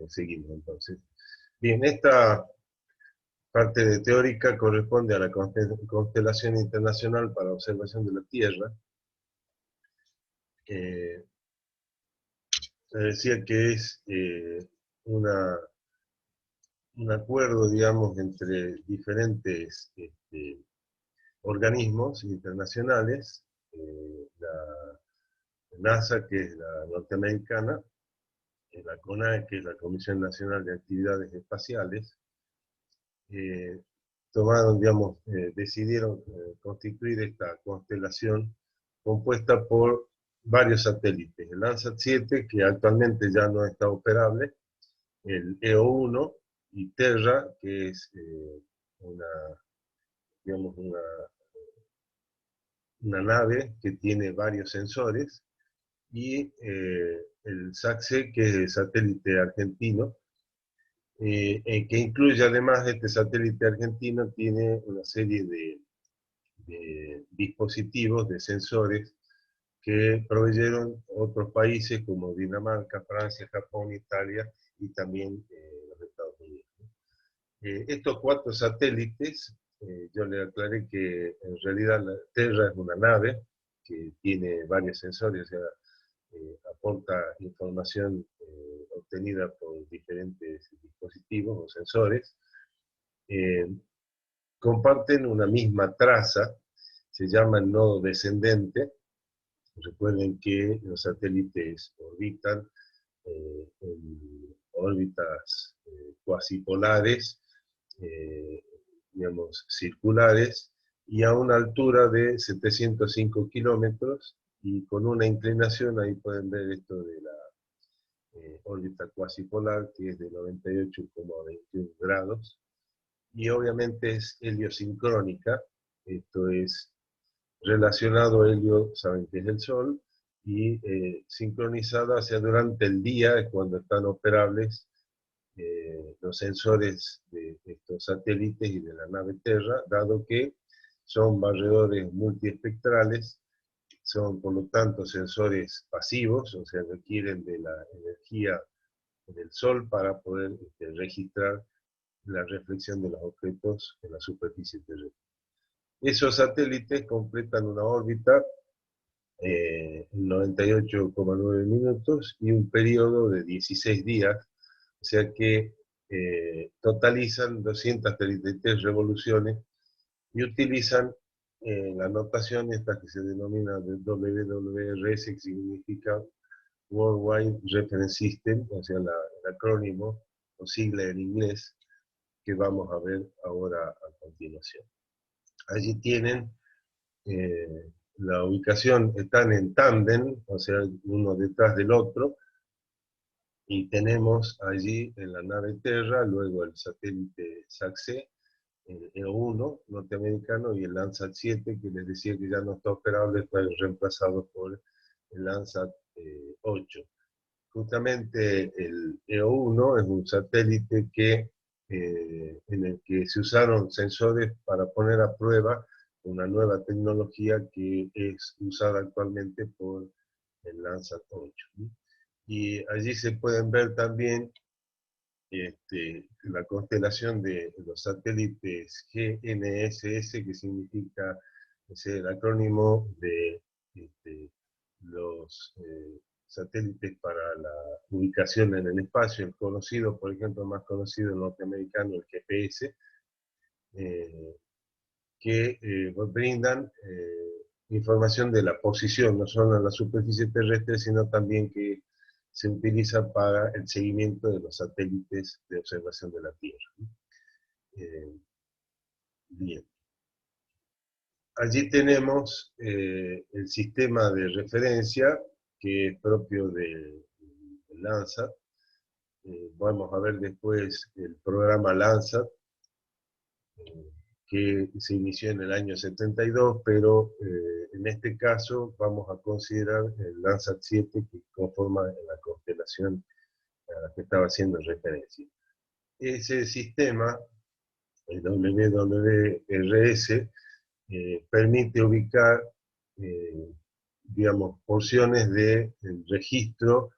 Seguimos entonces. Bien, esta parte de teórica corresponde a la constelación internacional para observación de la Tierra. Se decía que es un acuerdo, digamos, entre diferentes organismos internacionales, la NASA, que es la norteamericana, la CONAE, que es la Comisión Nacional de Actividades Espaciales, decidieron constituir esta constelación compuesta por varios satélites. El Landsat 7, que actualmente ya no está operable, el EO-1 y Terra, que es una nave que tiene varios sensores, y el SAC-C, que es el satélite argentino, que incluye, además de este satélite argentino, tiene una serie de dispositivos, de sensores, que proveyeron otros países como Dinamarca, Francia, Japón, Italia y también los Estados Unidos. Estos 4 satélites, yo le aclaré que en realidad la Terra es una nave que tiene varios sensores, o sea, aporta información obtenida por diferentes dispositivos o sensores. Comparten una misma traza, se llama el nodo descendente. Recuerden que los satélites orbitan en órbitas cuasipolares, circulares, y a una altura de 705 kilómetros, y con una inclinación, ahí pueden ver esto de la órbita cuasipolar, que es de 98,21 grados, y obviamente es heliosincrónica. Esto es relacionado a helio, saben que es el Sol, y sincronizada hacia durante el día, cuando están operables los sensores de estos satélites y de la nave Terra, dado que son barredores multiespectrales, son por lo tanto sensores pasivos, o sea, requieren de la energía del Sol para poder registrar la reflexión de los objetos en la superficie terrestre. Esos satélites completan una órbita en 98,9 minutos y un periodo de 16 días, o sea que totalizan 233 revoluciones y utilizan la notación esta que se denomina WWRS, que significa Worldwide Reference System, o sea, el acrónimo o sigla en inglés, que vamos a ver ahora a continuación. Allí tienen la ubicación, están en tándem, o sea, uno detrás del otro, y tenemos allí en la nave Terra, luego el satélite SAC-C, el EO-1 norteamericano, y el Landsat 7, que les decía que ya no está operable, fue reemplazado por el Landsat 8. Justamente el EO-1 es un satélite en el que se usaron sensores para poner a prueba una nueva tecnología que es usada actualmente por el Landsat 8. Y allí se pueden ver también la constelación de los satélites GNSS, que significa, es el acrónimo de los satélites para la ubicación en el espacio, el conocido, por ejemplo, más conocido, el norteamericano, el GPS, que brindan información de la posición, no solo en la superficie terrestre, sino también que se utiliza para el seguimiento de los satélites de observación de la Tierra. Bien. Allí tenemos el sistema de referencia, que es propio del Landsat. Vamos a ver después el programa Landsat, que se inició en el año 72, pero en este caso vamos a considerar el Landsat 7, que conforma la constelación a la que estaba haciendo referencia. Ese sistema, el WWRS, permite ubicar, porciones del registro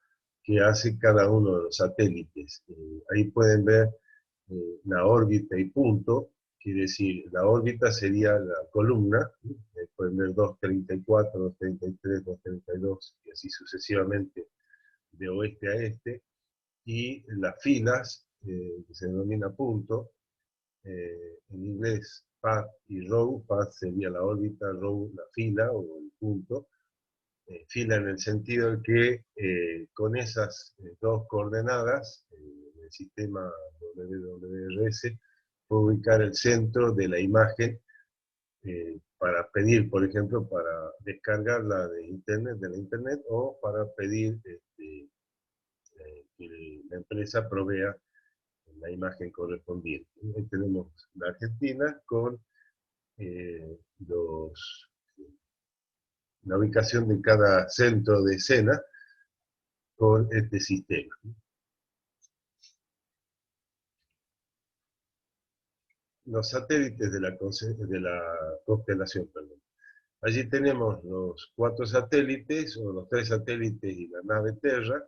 que hace cada uno de los satélites. Ahí pueden ver la órbita y punto, quiere decir, la órbita sería la columna, pueden ver 234, 233, 232, y así sucesivamente de oeste a este, y las filas, que se denomina punto, en inglés path y row, path sería la órbita, row la fila o el punto, fila en el sentido de que con esas dos coordenadas, el sistema WWRS puede ubicar el centro de la imagen para pedir, por ejemplo, para descargarla de internet, de la internet, o para pedir que la empresa provea la imagen correspondiente. Ahí tenemos la Argentina con los la ubicación de cada centro de escena con este sistema. Los satélites de la constelación, perdón. Allí tenemos los 4 satélites, o los 3 satélites y la nave Terra,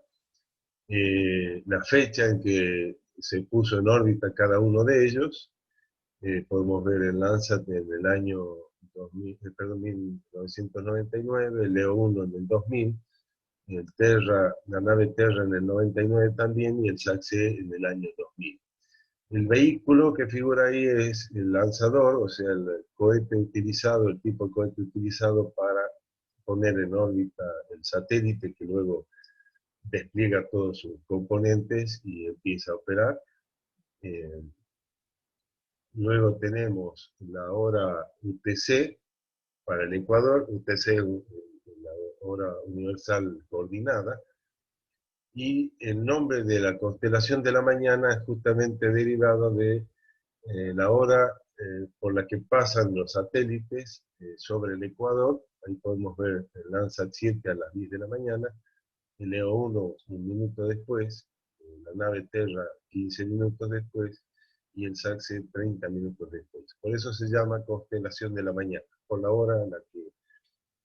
la fecha en que se puso en órbita cada uno de ellos. Podemos ver el Landsat en el año 1999, el Leo 1 en el 2000, el Terra, la nave Terra en el 99 también, y el SAC-C en el año 2000. El vehículo que figura ahí es el lanzador, o sea, el cohete utilizado, el tipo de cohete utilizado para poner en órbita el satélite que luego despliega todos sus componentes y empieza a operar. Luego tenemos la hora UTC para el Ecuador, UTC es la hora universal coordinada, y el nombre de la constelación de la mañana es justamente derivado de la hora por la que pasan los satélites sobre el Ecuador. Ahí podemos ver el Landsat 7 a las 10 de la mañana, el Leo 1 un minuto después, la nave Terra 15 minutos después, y el SAC-C 30 minutos después. Por eso se llama constelación de la mañana, por la hora en la que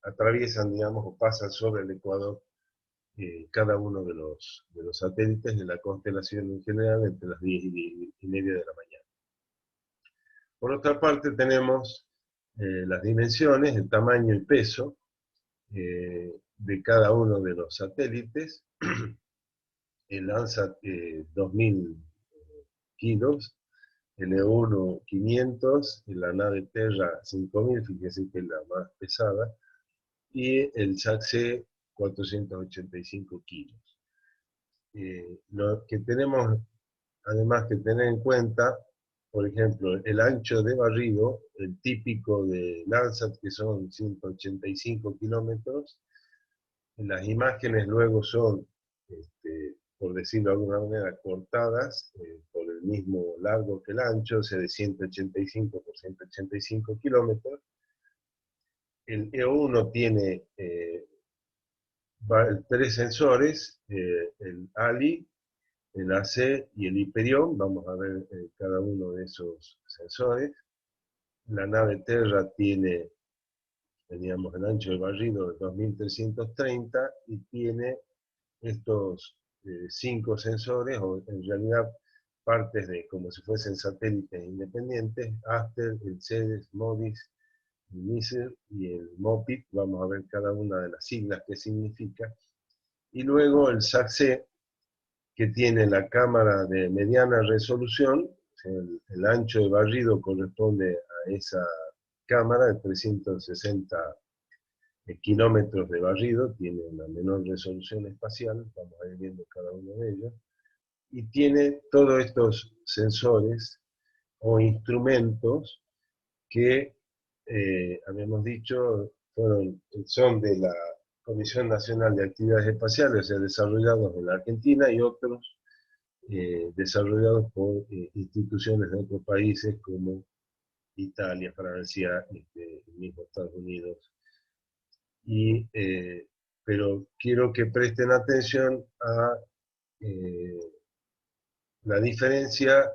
atraviesan, digamos, o pasan sobre el Ecuador cada uno de los satélites de la constelación en general entre las 10 y 10 y media de la mañana. Por otra parte tenemos las dimensiones, el tamaño y peso de cada uno de los satélites. El Landsat 2000 kilos, el E1 500, la nave Terra 5000, fíjense que es la más pesada, y el SAC-C 485 kilos. Lo que tenemos además que tener en cuenta, por ejemplo, el ancho de barrido, el típico de Landsat, que son 185 kilómetros. Las imágenes luego son, por decirlo de alguna manera, cortadas por el mismo largo que el ancho, o sea, de 185 por 185 kilómetros. El E1 tiene 3 sensores, el ALI, el AC y el Hyperion. Vamos a ver cada uno de esos sensores. La nave Terra tiene, teníamos el ancho de barrido de 2330 y tiene estos 5 sensores, o en realidad partes de como si fuesen satélites independientes: Aster, el CEDES, MODIS, el NICER y el MOPIT. Vamos a ver cada una de las siglas que significa. Y luego el SAC-C, que tiene la cámara de mediana resolución. El ancho de barrido corresponde a esa cámara de 360 kilómetros de barrido, tiene una menor resolución espacial, vamos a ir viendo cada uno de ellos, y tiene todos estos sensores o instrumentos que, habíamos dicho, son de la Comisión Nacional de Actividades Espaciales, o sea, desarrollados en la Argentina, y otros desarrollados por instituciones de otros países como Italia, Francia, el mismo Estados Unidos. Pero quiero que presten atención a la diferencia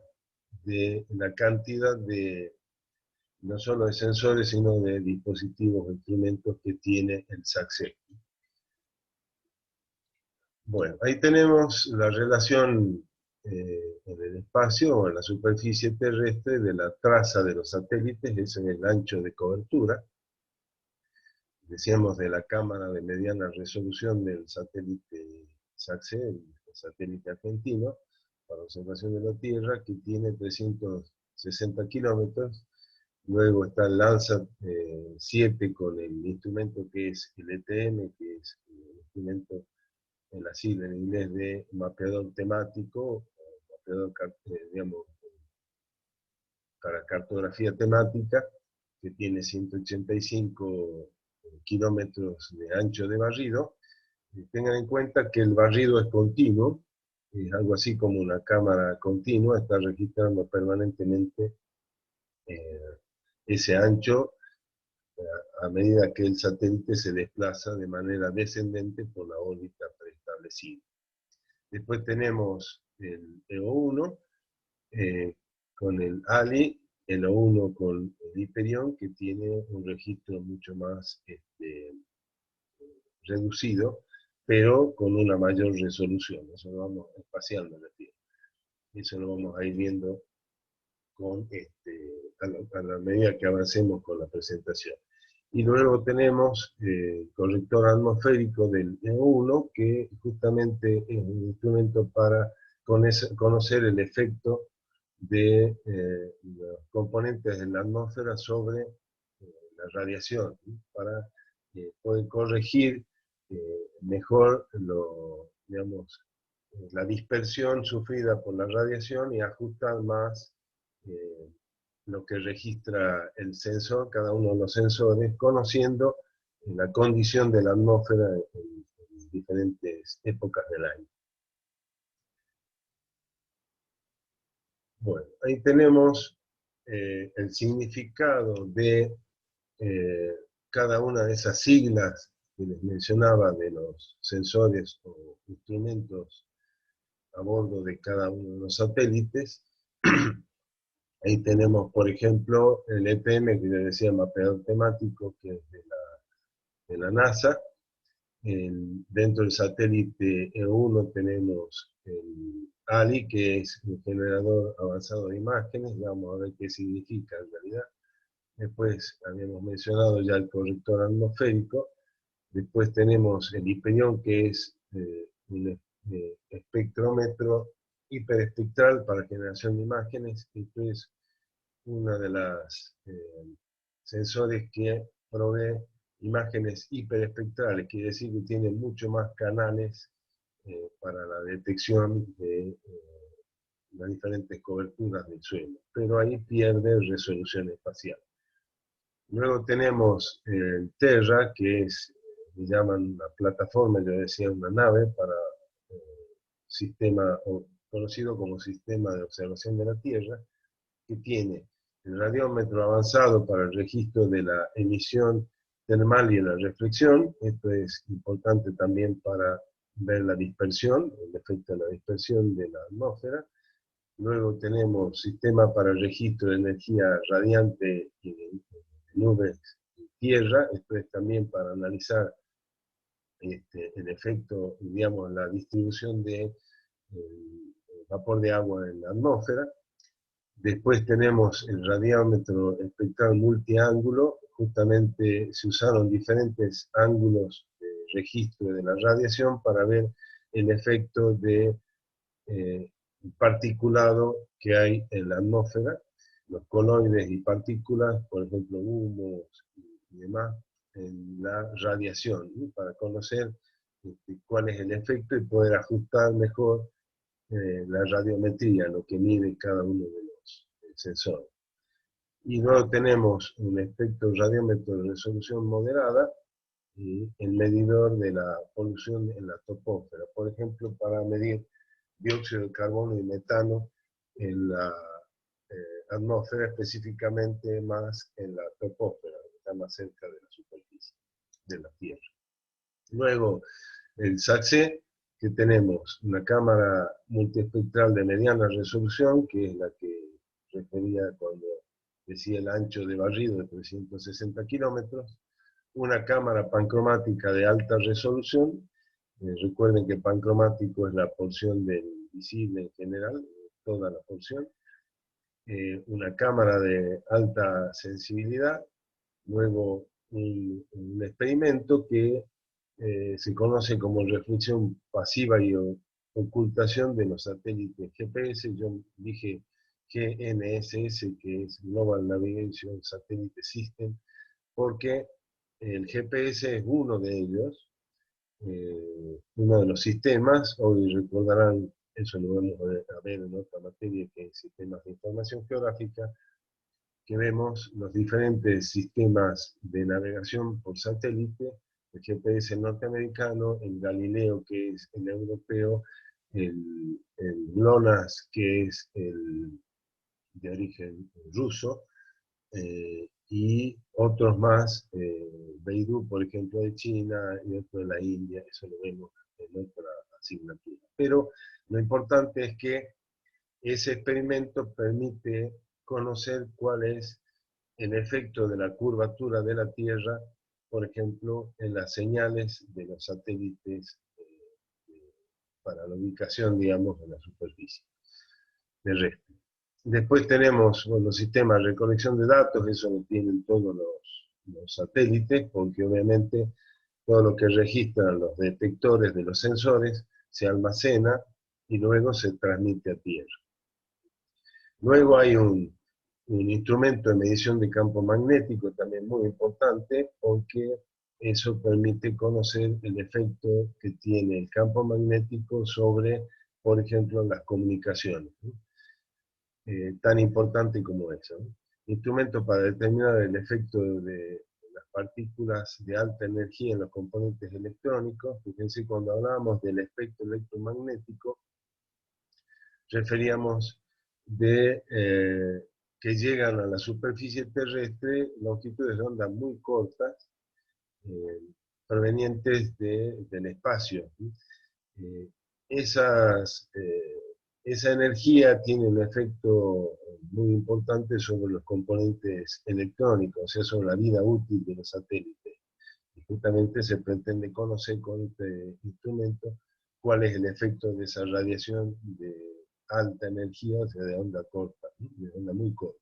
de la cantidad de, no solo de sensores, sino de dispositivos o instrumentos que tiene el SAC-C. Bueno, ahí tenemos la relación en el espacio o en la superficie terrestre de la traza de los satélites, ese es el ancho de cobertura. Decíamos de la cámara de mediana resolución del satélite SATSE, el satélite argentino, para observación de la Tierra, que tiene 360 kilómetros. Luego está el Landsat 7 con el instrumento que es el ETM, que es el instrumento en la sigla en inglés de mapeador temático, mapeador, digamos, para cartografía temática, que tiene 185 kilómetros de ancho de barrido. Tengan en cuenta que el barrido es continuo, es algo así como una cámara continua, está registrando permanentemente eh, ese ancho a medida que el satélite se desplaza de manera descendente por la órbita preestablecida. Después tenemos el EO1 con el ALI, el O1 con el Hyperion, que tiene un registro mucho más reducido, pero con una mayor resolución. Eso lo vamos espaciando en la Tierra. Eso lo vamos a ir viendo con, a la medida que avancemos con la presentación. Y luego tenemos el corrector atmosférico del EO1, que justamente es un instrumento para conocer el efecto de los componentes de la atmósfera sobre la radiación, ¿sí? Para poder corregir mejor digamos, la dispersión sufrida por la radiación y ajustar más eh, lo que registra el sensor, cada uno de los sensores, conociendo la condición de la atmósfera en diferentes épocas del año. Bueno, ahí tenemos el significado de cada una de esas siglas que les mencionaba de los sensores o instrumentos a bordo de cada uno de los satélites. Ahí tenemos, por ejemplo, el EPM, que les decía, mapeador temático, que es de la NASA. Dentro del satélite E1 tenemos el ALI, que es un generador avanzado de imágenes. Vamos a ver qué significa en realidad. Después habíamos mencionado ya el corrector atmosférico. Después tenemos el Hyperion, que es un espectrómetro hiperespectral para generación de imágenes. Esto es una de las sensores que provee imágenes hiperespectrales, quiere decir que tiene mucho más canales para la detección de las diferentes coberturas del suelo, pero ahí pierde resolución espacial. Luego tenemos el Terra, que es, le llaman una plataforma, yo decía una nave para sistema, conocido como sistema de observación de la Tierra, que tiene el radiómetro avanzado para el registro de la emisión termal y de la reflexión. Esto es importante también para ver la dispersión, el efecto de la dispersión de la atmósfera. Luego tenemos sistema para el registro de energía radiante y de nubes y tierra. Esto es también para analizar el efecto, digamos, la distribución de vapor de agua en la atmósfera. Después tenemos el radiómetro espectral multiángulo. Justamente se usaron diferentes ángulos de registro de la radiación para ver el efecto de particulado que hay en la atmósfera, los coloides y partículas, por ejemplo, humos y demás, en la radiación, ¿sí? Para conocer cuál es el efecto y poder ajustar mejor la radiometría, lo que mide cada uno de los sensores. Y luego tenemos un espectro radiómetro de resolución moderada y el medidor de la polución en la topósfera, por ejemplo, para medir dióxido de carbono y metano en la atmósfera, específicamente más en la topósfera, que está más cerca de la superficie de la Tierra. Luego, el SATSE, que tenemos una cámara multiespectral de mediana resolución, que es la que refería cuando decía el ancho de barrido de 360 kilómetros, una cámara pancromática de alta resolución Recuerden que pancromático es la porción del visible en general, toda la porción. Una cámara de alta sensibilidad, luego un experimento que se conoce como reflexión pasiva y ocultación de los satélites GPS. Yo dije GNSS, que es Global Navigation Satellite System, porque el GPS es uno de ellos, uno de los sistemas. Hoy recordarán, eso lo vamos a ver en otra materia, que es sistemas de información geográfica, que vemos los diferentes sistemas de navegación por satélite, el GPS norteamericano, el Galileo, que es el europeo, el GLONASS, que es el de origen ruso, y otros más, Beidou, por ejemplo, de China, y otro de la India. Eso lo vemos en otra asignatura. Pero lo importante es que ese experimento permite conocer cuál es el efecto de la curvatura de la Tierra, por ejemplo, en las señales de los satélites para la ubicación, digamos, en la superficie terrestre. Después tenemos, bueno, los sistemas de recolección de datos. Eso lo tienen todos los satélites, porque obviamente todo lo que registran los detectores de los sensores se almacena y luego se transmite a tierra. Luego hay un instrumento de medición de campo magnético también muy importante, porque eso permite conocer el efecto que tiene el campo magnético sobre, por ejemplo, las comunicaciones, ¿no? Tan importante como eso, ¿no? Instrumento para determinar el efecto de las partículas de alta energía en los componentes electrónicos. Fíjense, cuando hablábamos del espectro electromagnético, referíamos de que llegan a la superficie terrestre longitudes de onda muy cortas, eh, provenientes del espacio. Eh, esas, esa energía tiene un efecto muy importante sobre los componentes electrónicos, o sea, sobre la vida útil de los satélites. Y justamente se pretende conocer con este instrumento cuál es el efecto de esa radiación de alta energía, o sea, de onda corta, de onda muy corta.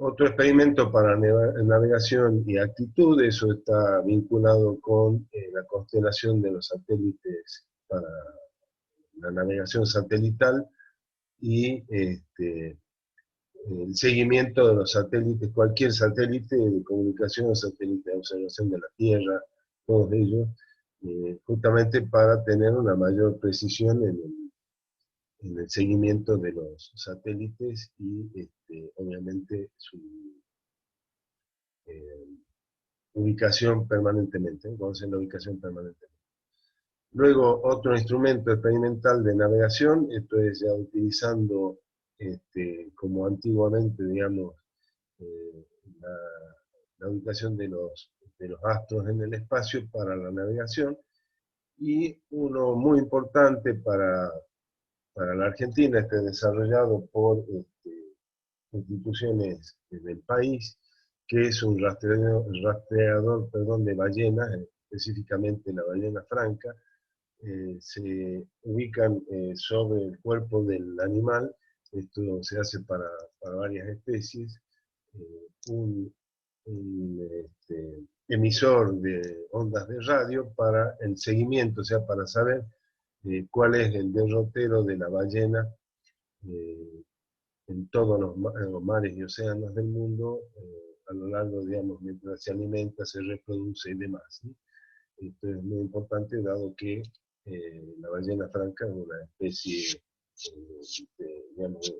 Otro experimento para navegación y actitud, eso está vinculado con la constelación de los satélites para la navegación satelital y el seguimiento de los satélites, cualquier satélite de comunicación, satélite de observación de la Tierra, todos ellos, justamente para tener una mayor precisión en el seguimiento de los satélites y obviamente su eh, ubicación permanentemente, conocer la ubicación permanentemente. Luego, otro instrumento experimental de navegación, esto es ya utilizando, como antiguamente, digamos, eh, la, la ubicación de los astros en el espacio para la navegación, y uno muy importante para la Argentina, desarrollado por instituciones del país, que es un rastreador, perdón, de ballenas, específicamente la ballena franca. Se ubican sobre el cuerpo del animal. Esto se hace para varias especies. Un emisor de ondas de radio para el seguimiento, o sea, para saber cuál es el derrotero de la ballena en todos los mares y océanos del mundo, a lo largo, digamos, mientras se alimenta, se reproduce y demás, ¿sí? Esto es muy importante, dado que la ballena franca es una especie, digamos,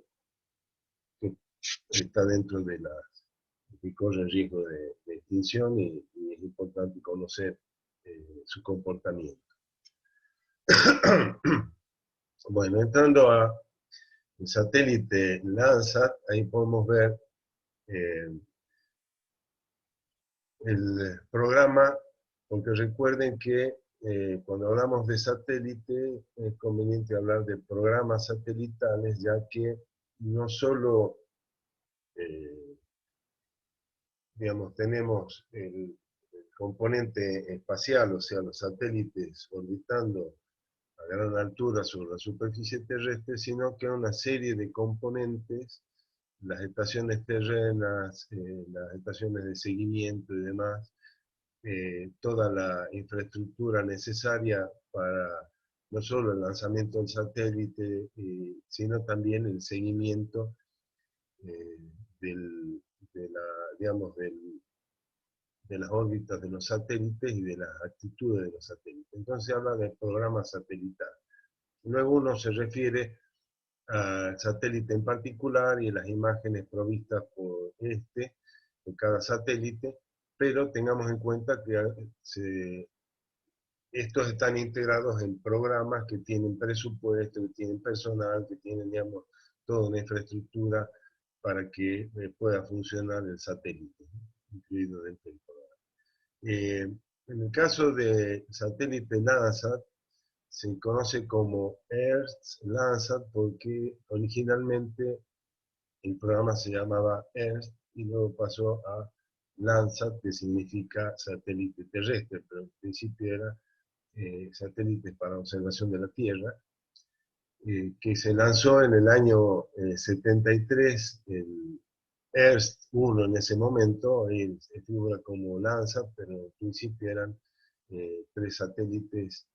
que está dentro de las que corre riesgo de extinción, y es importante conocer su comportamiento. Bueno, entrando a el satélite Landsat, ahí podemos ver el programa, porque recuerden que cuando hablamos de satélite es conveniente hablar de programas satelitales, ya que no solo digamos, tenemos el componente espacial, o sea, los satélites orbitando a gran altura sobre la superficie terrestre, sino que una serie de componentes, las estaciones terrenas, las estaciones de seguimiento y demás, toda la infraestructura necesaria para no solo el lanzamiento del satélite, sino también el seguimiento eh, del, de, la, digamos, de las órbitas de los satélites y de las actitudes de los satélites. Entonces se habla de programa satelital. Luego uno se refiere al satélite en particular y a las imágenes provistas por cada satélite, pero tengamos en cuenta que estos están integrados en programas que tienen presupuesto, que tienen personal, que tienen, digamos, toda una infraestructura para que pueda funcionar el satélite, incluido dentro del programa. En el caso de satélite Landsat, se conoce como Earth Landsat porque originalmente el programa se llamaba Earth y luego pasó a Landsat, que significa satélite terrestre, pero en principio era satélites para observación de la Tierra, que se lanzó en el año 73, el Earth-1 en ese momento, se figura como Landsat, pero en principio eran 3 satélites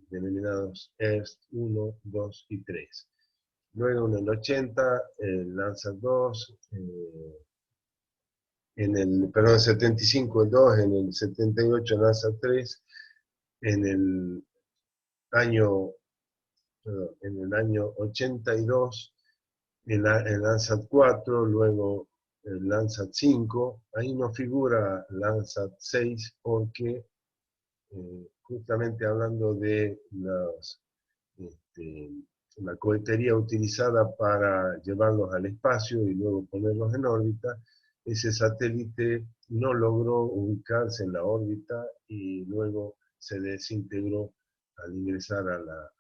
denominados Earth-1, 2 y 3. Luego en el 80, el Landsat 2, perdón, en el 75 el 2, en el 78 el Landsat 3, en el año, en el año 82 el Landsat 4, luego el Landsat 5, ahí no figura Landsat 6 porque justamente hablando de la cohetería utilizada para llevarlos al espacio y luego ponerlos en órbita, ese satélite no logró ubicarse en la órbita y luego se desintegró al ingresar a la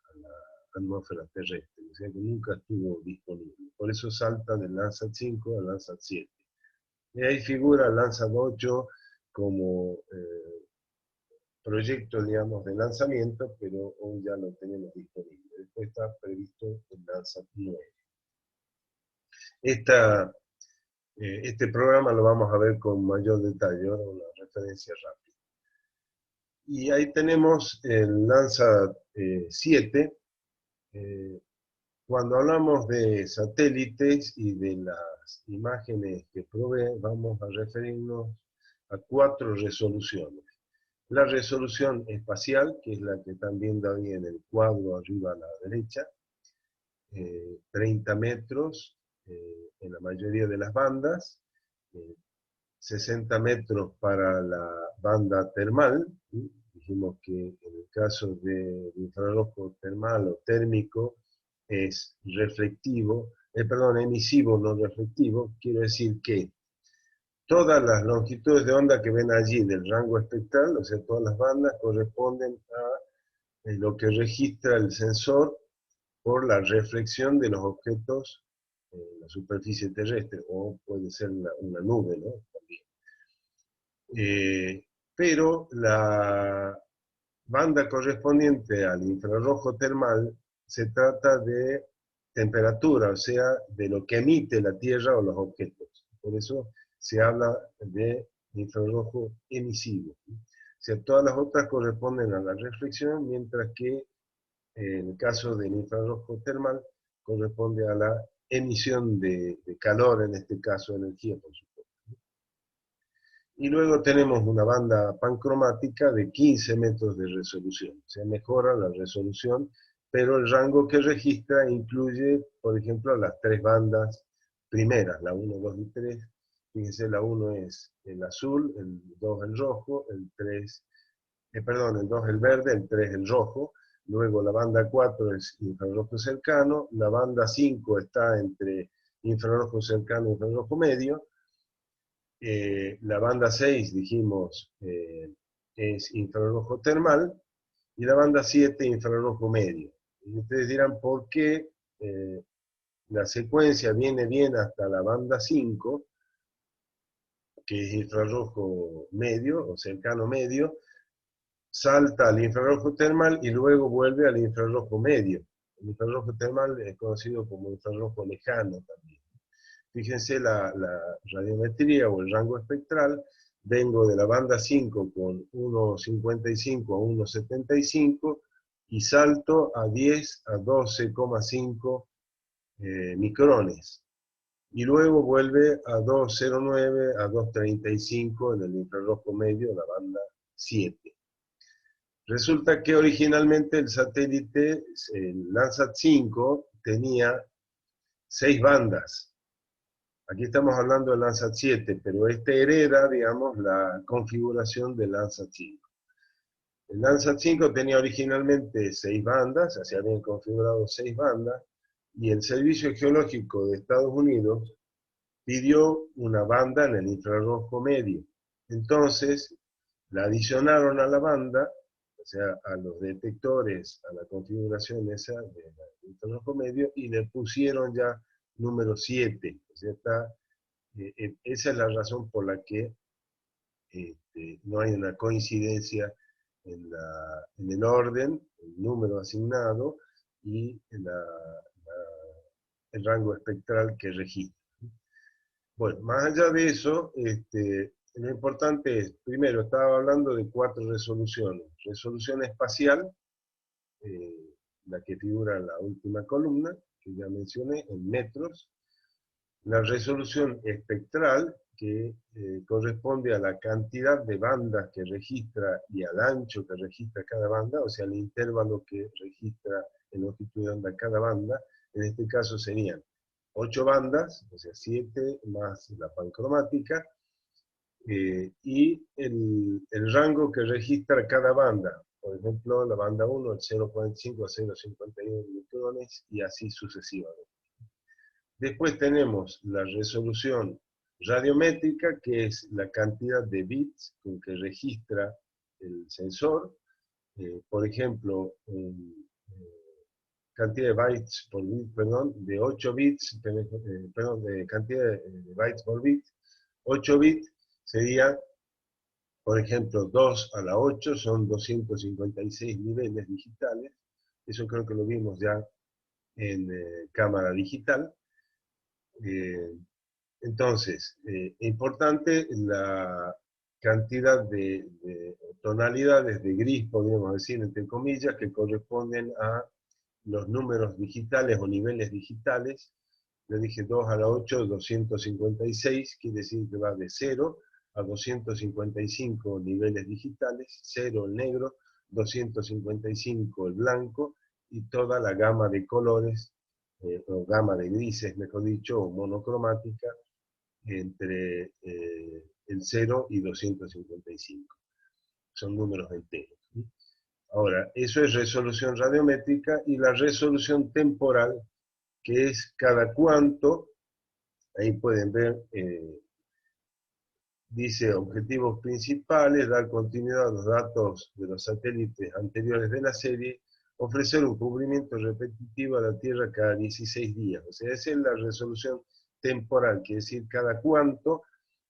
atmósfera terrestre, o sea que nunca estuvo disponible. Por eso salta del Landsat 5 al Landsat 7. Y ahí figura el Landsat 8 como proyecto, digamos, de lanzamiento, pero hoy ya lo tenemos disponible. Después está previsto el Landsat 9. Este programa lo vamos a ver con mayor detalle, ahora una referencia rápida. Y ahí tenemos el Landsat 7. Cuando hablamos de satélites y de las imágenes que provee, vamos a referirnos a 4 resoluciones. La resolución espacial, que es la que están viendo ahí en el cuadro arriba a la derecha, 30 metros en la mayoría de las bandas, 60 metros para la banda termal. Dijimos que en el caso de infrarrojo termal o térmico es reflectivo, emisivo, no reflectivo, quiere decir que todas las longitudes de onda que ven allí del rango espectral, o sea, todas las bandas corresponden a lo que registra el sensor por la reflexión de los objetos en la superficie terrestre, o puede ser una nube, ¿no? También. Pero la banda correspondiente al infrarrojo termal se trata de temperatura, o sea, de lo que emite la Tierra o los objetos. Por eso se habla de infrarrojo emisivo. O sea, todas las otras corresponden a la reflexión, mientras que en el caso del infrarrojo termal corresponde a la emisión de calor, en este caso energía, por supuesto. Y luego tenemos una banda pancromática de 15 metros de resolución. Se mejora la resolución, pero el rango que registra incluye, por ejemplo, las 3 bandas primeras, la 1, 2 y 3. Fíjense, la 1 es el azul, el 2 el rojo, el 2 el verde, el 3 el rojo. Luego la banda 4 es infrarrojo cercano, la banda 5 está entre infrarrojo cercano y infrarrojo medio. La banda 6, dijimos, es infrarrojo termal, y la banda 7, infrarrojo medio. Y ustedes dirán, ¿por qué la secuencia viene bien hasta la banda 5, que es infrarrojo medio o cercano medio, salta al infrarrojo termal y luego vuelve al infrarrojo medio. El infrarrojo termal es conocido como infrarrojo lejano también. Fíjense la radiometría o el rango espectral. Vengo de la banda 5 con 1,55 a 1,75 y salto a 10 a 12,5 micrones. Y luego vuelve a 2,09 a 2,35 en el infrarrojo medio, la banda 7. Resulta que originalmente el satélite, el Landsat 5, tenía 6 bandas. Aquí estamos hablando del Landsat 7, pero este hereda, digamos, la configuración del Landsat 5. El Landsat 5 tenía originalmente 6 bandas, se habían configurado 6 bandas, y el Servicio Geológico de Estados Unidos pidió una banda en el infrarrojo medio. Entonces, la adicionaron a la banda, o sea, a los detectores, a la configuración esa del infrarrojo medio, y le pusieron ya número 7. O sea, esa es la razón por la que no hay una coincidencia en el orden, el número asignado y el rango espectral que registra. Bueno, más allá de eso, lo importante es, primero, estaba hablando de 4 resoluciones. Resolución espacial, eh, la que figura en la última columna, que ya mencioné, en metros. La resolución espectral, que corresponde a la cantidad de bandas que registra y al ancho que registra cada banda, o sea, el intervalo que registra en longitud de onda cada banda. En este caso serían 8 bandas, o sea, 7 más la pancromática, y el rango que registra cada banda. Por ejemplo, la banda 1, el 0,45 a 0,51 micrones, y así sucesivamente. Después tenemos la resolución radiométrica, que es la cantidad de bits con que registra el sensor. Por ejemplo, cantidad de bytes por bit, perdón, de 8 bits, perdón, de cantidad de bytes por bit, 8 bits sería, por ejemplo, 2 a la 8 son 256 niveles digitales. Eso creo que lo vimos ya en cámara digital. Entonces, importante la cantidad de tonalidades de gris, podríamos decir, entre comillas, que corresponden a los números digitales o niveles digitales. Le dije 2 a la 8, 256, quiere decir que va de 0 a 255 niveles digitales, 0 el negro, 255 el blanco, y toda la gama de colores, o gama de grises, mejor dicho, o monocromática, entre el 0 y 255. Son números enteros. Ahora, eso es resolución radiométrica, y la resolución temporal, que es cada cuánto, ahí pueden ver, dice objetivos principales, dar continuidad a los datos de los satélites anteriores de la serie, ofrecer un cubrimiento repetitivo a la Tierra cada 16 días. O sea, esa es la resolución temporal, quiere decir cada cuánto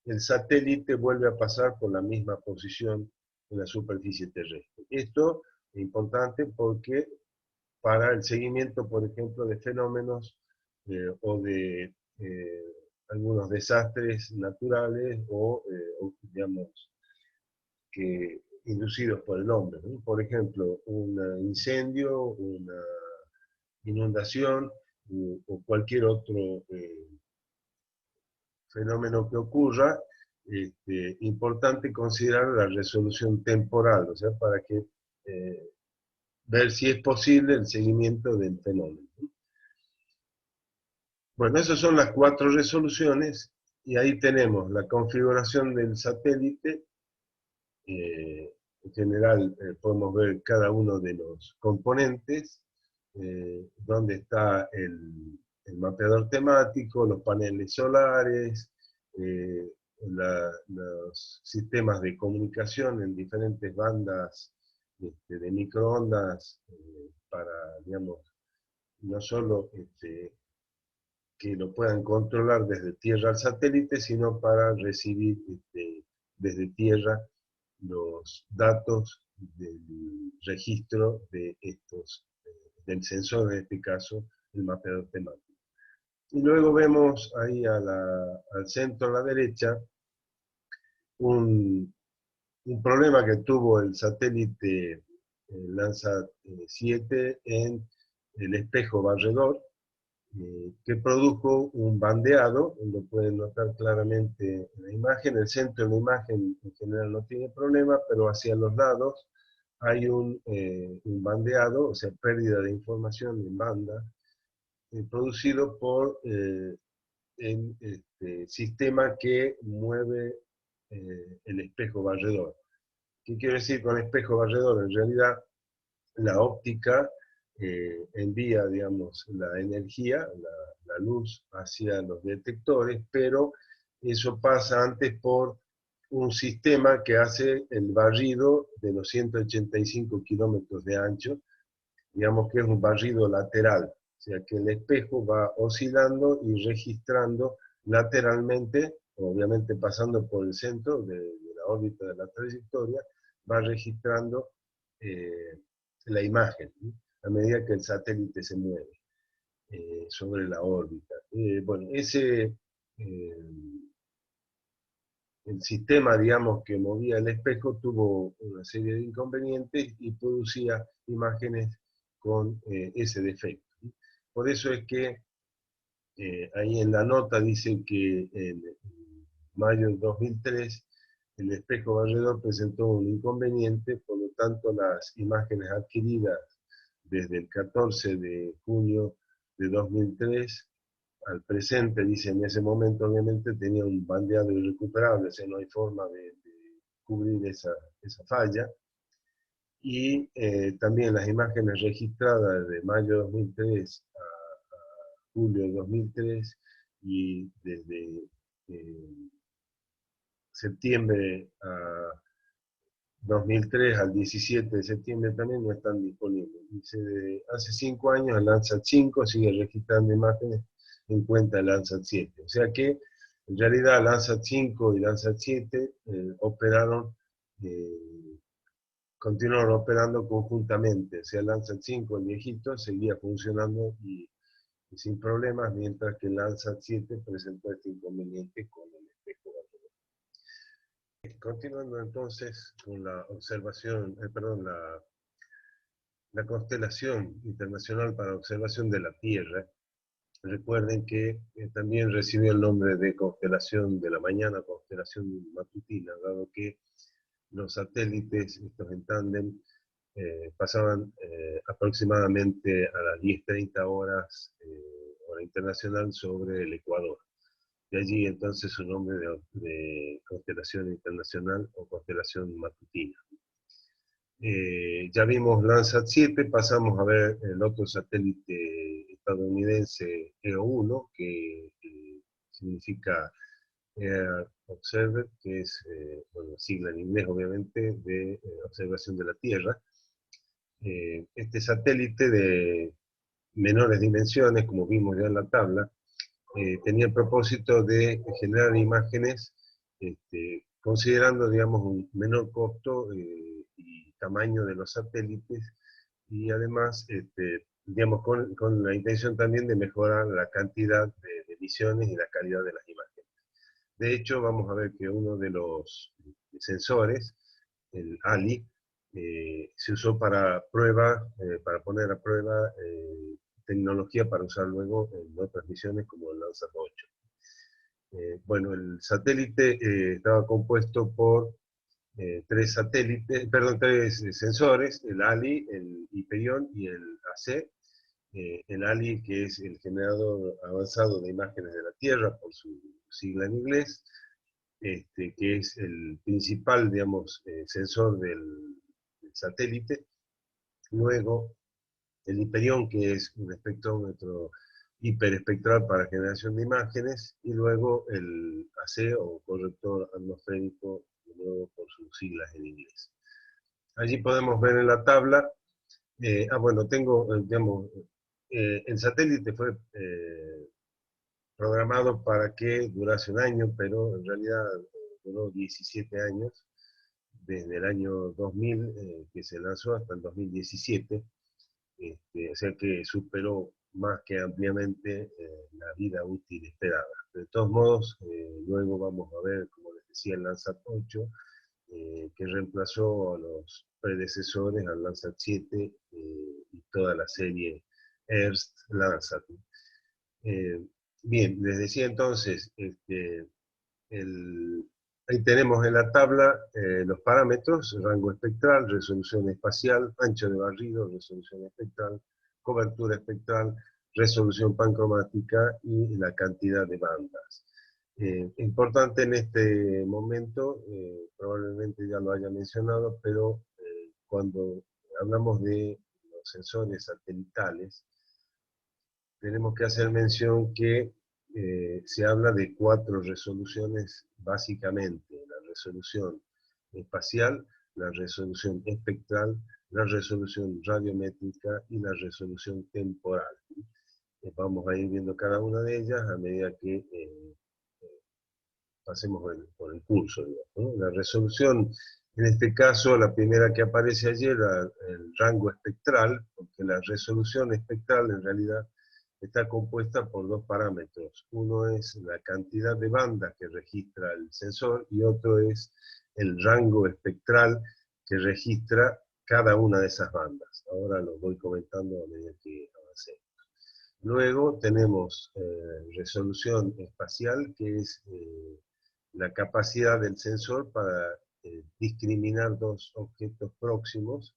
el satélite vuelve a pasar por la misma posición en la superficie terrestre. Esto es importante porque para el seguimiento, por ejemplo, de fenómenos o de algunos desastres naturales o, digamos, que inducidos por el hombre, ¿no? Por ejemplo, un incendio, una inundación o cualquier otro fenómeno que ocurra. Importante considerar la resolución temporal, o sea, para que ver si es posible el seguimiento del fenómeno. Bueno, esas son las 4 resoluciones, y ahí tenemos la configuración del satélite. En general podemos ver cada uno de los componentes, donde está el mapeador temático, los paneles solares, los sistemas de comunicación en diferentes bandas de microondas, para, digamos, no solo que lo puedan controlar desde tierra al satélite, sino para recibir desde tierra los datos del registro de estos, del sensor, en este caso, el mapeador temático. Y luego vemos ahí al centro, a la derecha, un problema que tuvo el satélite Landsat 7 en el espejo barredor, que produjo un bandeado, lo pueden notar claramente en la imagen. El centro de la imagen en general no tiene problema, pero hacia los lados hay un bandeado, o sea, pérdida de información en banda, producido por el sistema que mueve el espejo barredor. ¿Qué quiero decir con espejo barredor? En realidad, la óptica envía, digamos, la energía, la luz hacia los detectores, pero eso pasa antes por un sistema que hace el barrido de los 185 kilómetros de ancho, digamos que es un barrido lateral, o sea que el espejo va oscilando y registrando lateralmente, obviamente pasando por el centro de la órbita de la trayectoria, va registrando la imagen, ¿sí?, a medida que el satélite se mueve sobre la órbita. Bueno, el sistema, digamos, que movía el espejo tuvo una serie de inconvenientes y producía imágenes con ese defecto. Por eso es que ahí en la nota dice que en mayo de 2003 el espejo barredor presentó un inconveniente, por lo tanto las imágenes adquiridas desde el 14 de junio de 2003 al presente, dice, en ese momento obviamente tenía un bandeado irrecuperable, o sea, no hay forma de cubrir esa falla. Y también las imágenes registradas de mayo de 2003 a julio de 2003 y desde septiembre a 2003 al 17 de septiembre también no están disponibles. Dice, hace 5 años el Landsat 5 sigue registrando imágenes en cuenta del Landsat 7. O sea que en realidad Landsat 5 y Landsat 7 continuaron operando conjuntamente. O sea, el Landsat 5, el viejito, seguía funcionando y sin problemas, mientras que el Landsat 7 presentó este inconveniente con el espejo. Continuando entonces con la observación, la constelación internacional para observación de la Tierra. Recuerden que también recibió el nombre de constelación de la mañana, constelación matutina, dado que los satélites, estos en tándem, pasaban aproximadamente a las 10:30 horas, hora internacional, sobre el Ecuador. De allí entonces su nombre de constelación internacional o constelación matutina. Ya vimos Landsat 7, pasamos a ver el otro satélite estadounidense EO1, que significa Air Observer, que es, sigla en inglés obviamente, de observación de la Tierra. Este satélite de menores dimensiones, como vimos ya en la tabla, tenía el propósito de generar imágenes considerando, digamos, un menor costo y tamaño de los satélites, y además, digamos, con la intención también de mejorar la cantidad de emisiones y la calidad de las imágenes. De hecho, vamos a ver que uno de los sensores, el ALI, se usó para poner a prueba tecnología para usar luego en otras misiones como el Landsat 8. Bueno, el satélite estaba compuesto por tres sensores, el ALI, el Hyperion y el AC. El ALI, que es el generador avanzado de imágenes de la Tierra, por su sigla en inglés, que es el principal, digamos, sensor del satélite. Luego, el Hyperion, que es un espectrómetro hiperespectral para generación de imágenes, y luego el AC, o corrector atmosférico, de nuevo por sus siglas en inglés. Allí podemos ver en la tabla, bueno, tengo, digamos, el satélite fue programado para que durase un año, pero en realidad duró 17 años, desde el año 2000 que se lanzó hasta el 2017, o sea que superó más que ampliamente la vida útil esperada. De todos modos, luego vamos a ver, como les decía, el Landsat 8, que reemplazó a los predecesores, al Landsat 7 y toda la serie Landsat. Eh, Bien, les decía entonces, ahí tenemos en la tabla los parámetros: rango espectral, resolución espacial, ancho de barrido, resolución espectral, cobertura espectral, resolución pancromática y la cantidad de bandas. Importante en este momento, probablemente ya lo haya mencionado, pero cuando hablamos de los sensores satelitales, tenemos que hacer mención que se habla de 4 resoluciones básicamente: la resolución espacial, la resolución espectral, la resolución radiométrica y la resolución temporal. Vamos a ir viendo cada una de ellas a medida que pasemos por el curso, digamos, ¿no? La resolución, en este caso, la primera que aparece allí era el rango espectral, porque la resolución espectral en realidad está compuesta por 2 parámetros. Uno es la cantidad de bandas que registra el sensor y otro es el rango espectral que registra cada una de esas bandas. Ahora lo voy comentando a medida que avancemos. Luego tenemos resolución espacial, que es la capacidad del sensor para discriminar 2 objetos próximos.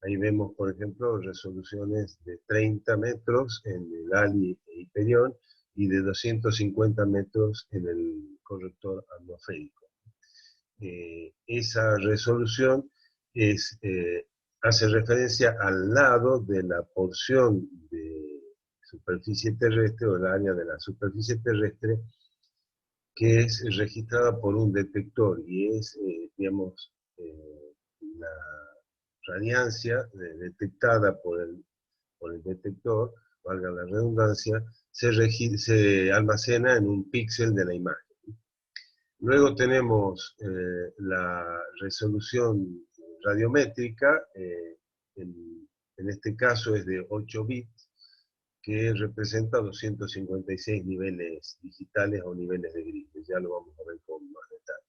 Ahí vemos, por ejemplo, resoluciones de 30 metros en el ALI e Hyperion y de 250 metros en el corrector atmosférico. Esa resolución hace referencia al lado de la porción de superficie terrestre o el área de la superficie terrestre que es registrada por un detector y es, digamos, la radiancia detectada por el detector, valga la redundancia, se almacena en un píxel de la imagen. Luego tenemos la resolución radiométrica, en este caso es de 8 bits, que representa 256 niveles digitales o niveles de grises. Ya lo vamos a ver con más detalle.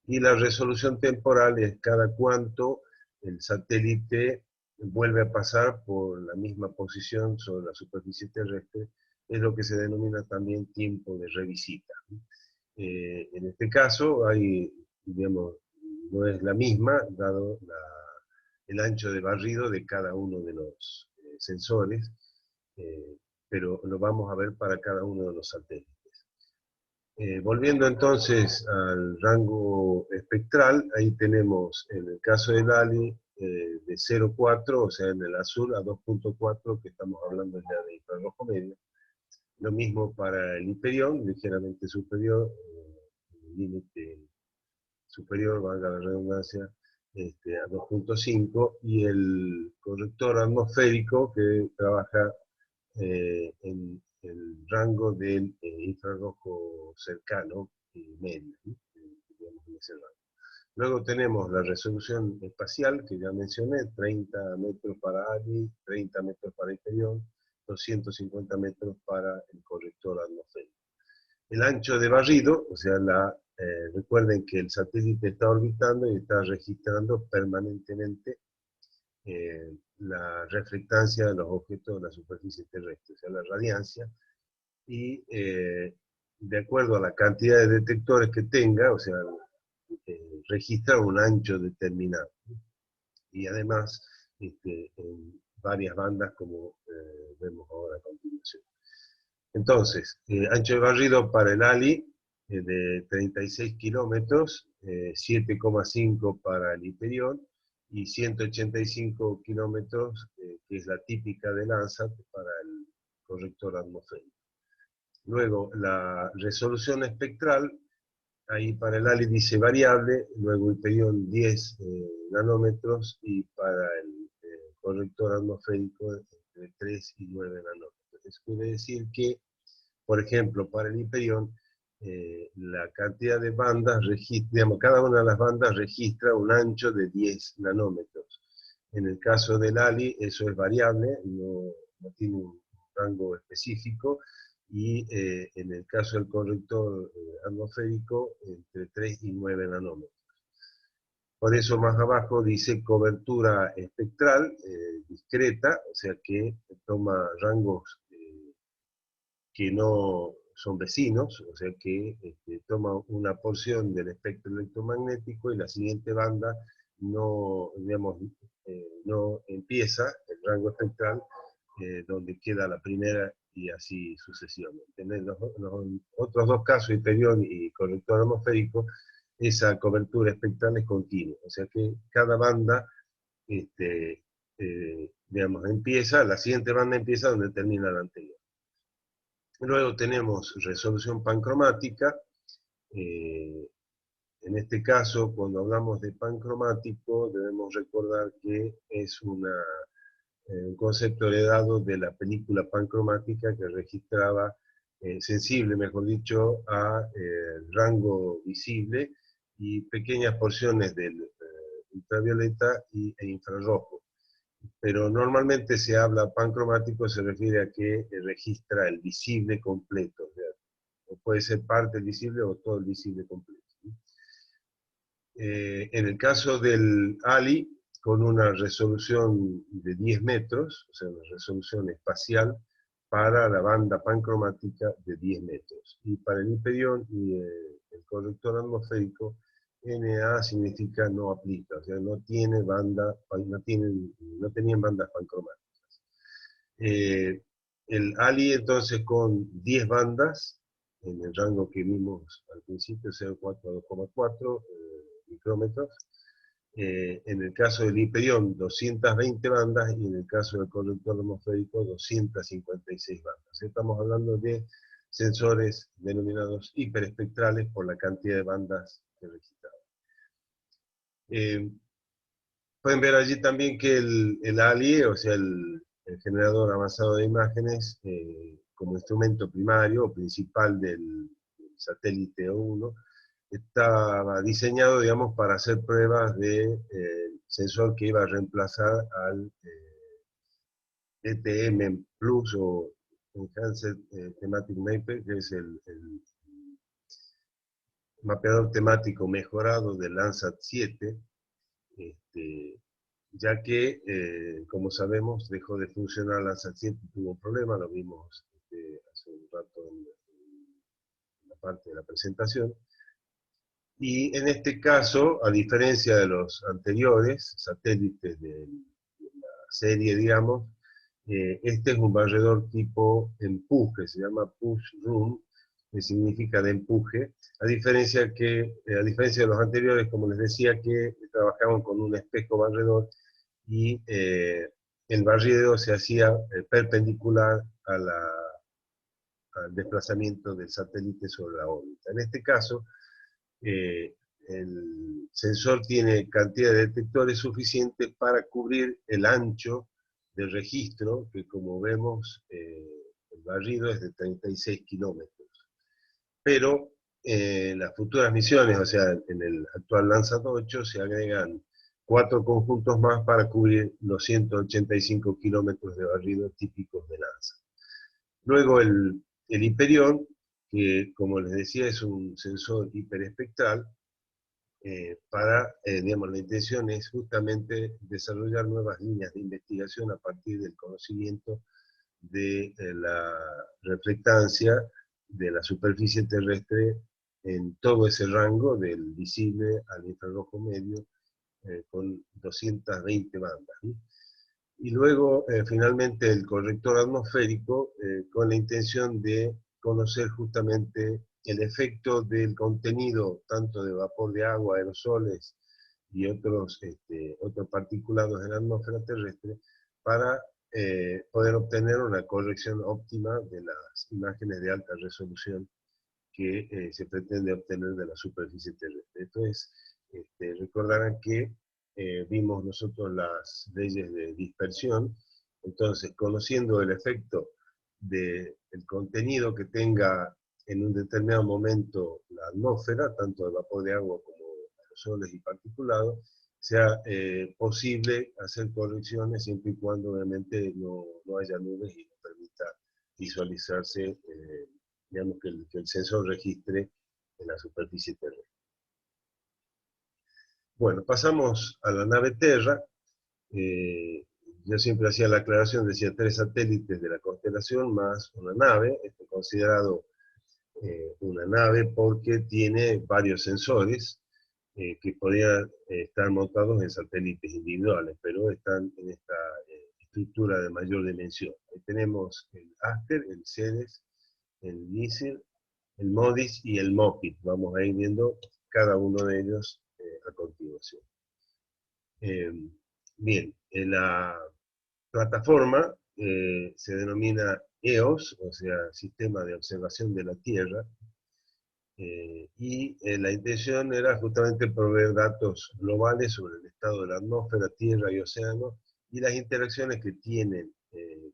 Y la resolución temporal es cada cuánto el satélite vuelve a pasar por la misma posición sobre la superficie terrestre, es lo que se denomina también tiempo de revisita. En este caso, digamos, no es la misma, dado el ancho de barrido de cada uno de los sensores, eh, pero lo vamos a ver para cada uno de los satélites. Volviendo entonces al rango espectral, ahí tenemos en el caso del ALI de 0,4, o sea en el azul, a 2,4, que estamos hablando ya de infrarrojo medio. Lo mismo para el Hyperion, ligeramente superior, el límite superior, valga la redundancia, a 2,5, y el corrector atmosférico que trabaja en el rango del infrarrojo cercano y medio, ¿no? Digamos, en ese rango. Luego tenemos la resolución espacial, que ya mencioné: 30 metros para ALI, 30 metros para Hyperion, 250 metros para el corrector atmosférico. El ancho de barrido, o sea, recuerden que el satélite está orbitando y está registrando permanentemente la reflectancia de los objetos de la superficie terrestre, o sea, la radiancia, y de acuerdo a la cantidad de detectores que tenga, o sea, registra un ancho determinado. Y además, en varias bandas, como vemos ahora a continuación. Entonces, ancho de barrido para el ALI de 36 kilómetros, 7,5 para el Hyperion y 185 kilómetros, que es la típica de Landsat, para el corrector atmosférico. Luego, la resolución espectral, ahí para el ALI dice variable, luego Hyperion 10 nanómetros y para el corrector atmosférico entre 3 y 9 nanómetros. Eso quiere decir que por ejemplo, para el Hyperion, la cantidad de bandas, digamos, cada una de las bandas registra un ancho de 10 nanómetros. En el caso del ALI eso es variable, no tiene un rango específico, y en el caso del corrector atmosférico, entre 3 y 9 nanómetros. Por eso más abajo dice cobertura espectral discreta, o sea que toma rangos que no son vecinos, o sea que toma una porción del espectro electromagnético y la siguiente banda no, digamos, no empieza el rango espectral donde queda la primera y así sucesivamente. En los otros dos casos, Hyperion y corrector atmosférico, esa cobertura espectral es continua, o sea que cada banda, digamos, la siguiente banda empieza donde termina la anterior. Luego tenemos resolución pancromática. En este caso, cuando hablamos de pancromático, debemos recordar que es un concepto heredado de la película pancromática que registraba, sensible, mejor dicho, a rango visible y pequeñas porciones del ultravioleta e infrarrojo. Pero normalmente se habla pancromático, se refiere a que registra el visible completo, o sea, o puede ser parte del visible o todo el visible completo. En el caso del ALI, con una resolución de 10 metros, o sea, una resolución espacial para la banda pancromática de 10 metros. Y para el Hyperion y el corrector atmosférico, NA significa no aplica, o sea, no tiene banda, no tenían bandas pancromáticas. El ALI entonces con 10 bandas, en el rango que vimos al principio, 0,4 a 2,4 micrómetros. En el caso del Hyperion, 220 bandas, y en el caso del corrector atmosférico, 256 bandas. Estamos hablando de sensores denominados hiperespectrales por la cantidad de bandas que registraban. Pueden ver allí también que el ALI, o sea, el generador avanzado de imágenes, como instrumento primario o principal del satélite O1, estaba diseñado, digamos, para hacer pruebas de sensor que iba a reemplazar al ETM Plus o Enhanced Thematic Mapper, que es el mapeador temático mejorado del Landsat 7, ya que, como sabemos, dejó de funcionar Landsat 7, tuvo un problema, lo vimos hace un rato en la parte de la presentación. Y en este caso, a diferencia de los anteriores satélites de la serie, digamos, este es un barredor tipo empuje, se llama push room, que significa de empuje, a diferencia de los anteriores, como les decía, que trabajaban con un espejo barredor y el barrido se hacía perpendicular al desplazamiento del satélite sobre la órbita. En este caso, el sensor tiene cantidad de detectores suficientes para cubrir el ancho del registro, que como vemos, el barrido es de 36 kilómetros. Pero en las futuras misiones, o sea, en el actual Landsat 8, se agregan 4 conjuntos más para cubrir los 185 kilómetros de barrido típicos de Landsat. Luego el Hyperion, que como les decía es un sensor hiperespectral, digamos, la intención es justamente desarrollar nuevas líneas de investigación a partir del conocimiento de la reflectancia de la superficie terrestre en todo ese rango, del visible al infrarrojo medio, con 220 bandas. ¿Sí? Y luego, finalmente, el corrector atmosférico, con la intención de conocer justamente el efecto del contenido, tanto de vapor de agua, aerosoles y otros particulados en la atmósfera terrestre, para poder obtener una corrección óptima de las imágenes de alta resolución que se pretende obtener de la superficie terrestre. Entonces, recordarán que vimos nosotros las leyes de dispersión. Entonces, conociendo el efecto del contenido que tenga en un determinado momento la atmósfera, tanto de vapor de agua como aerosoles y particulados, sea posible hacer correcciones siempre y cuando obviamente no haya nubes y no permita visualizarse, digamos que el sensor registre en la superficie terrestre. Bueno, pasamos a la nave Terra. Yo siempre hacía la aclaración, decía 3 satélites de la constelación más una nave. Esto es considerado una nave porque tiene varios sensores que podrían estar montados en satélites individuales, pero están en esta estructura de mayor dimensión. Ahí tenemos el Aster, el Ceres, el NICER, el MODIS y el MOPIT. Vamos a ir viendo cada uno de ellos a continuación. Bien, la plataforma se denomina EOS, o sea, Sistema de Observación de la Tierra, y la intención era justamente proveer datos globales sobre el estado de la atmósfera, tierra y océano, y las interacciones que tienen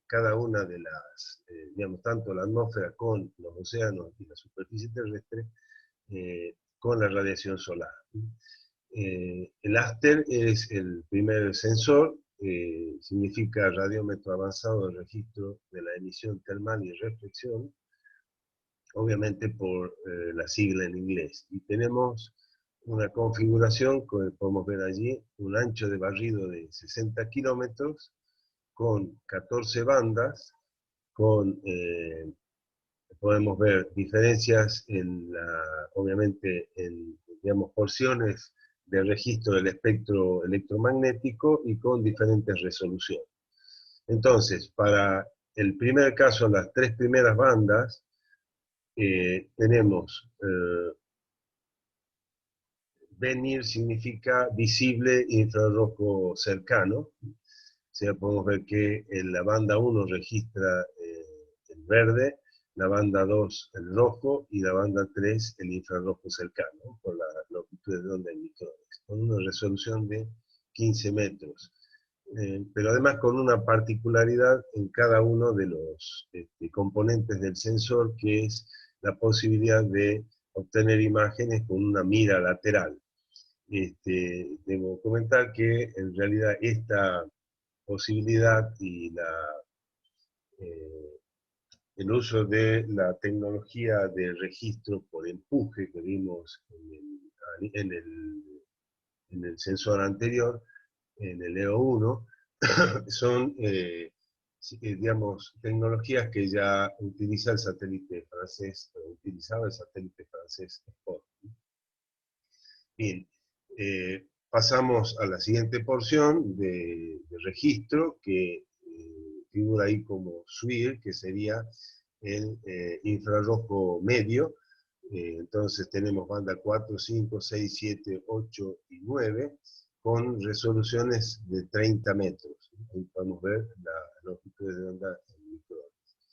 cada una de las, digamos, tanto la atmósfera con los océanos y la superficie terrestre, con la radiación solar. El Aster es el primer sensor, significa radiómetro avanzado de registro de la emisión termal y reflexión, obviamente por la sigla en inglés. Y tenemos una configuración, como podemos ver allí, un ancho de barrido de 60 kilómetros, con 14 bandas, con, podemos ver diferencias en obviamente en, digamos, porciones de registro del espectro electromagnético y con diferentes resoluciones. Entonces, para el primer caso, las 3 primeras bandas, tenemos venir significa visible infrarrojo cercano. O sea, podemos ver que en la banda 1 registra el verde, la banda 2 el rojo y la banda 3 el infrarrojo cercano, por la longitud de onda en micrones, con una resolución de 15 metros. Pero además con una particularidad en cada uno de los componentes del sensor, que es la posibilidad de obtener imágenes con una mira lateral. Debo comentar que en realidad esta posibilidad y el uso de la tecnología de registro por empuje que vimos en el sensor anterior, en el EO1, son, digamos, tecnologías que ya utiliza el satélite francés, utilizaba el satélite francés Spot. Bien, pasamos a la siguiente porción de registro, que figura ahí como SWIR, que sería el infrarrojo medio. Entonces tenemos banda 4, 5, 6, 7, 8 y 9, con resoluciones de 30 metros. Ahí podemos ver la longitud de onda en microondas.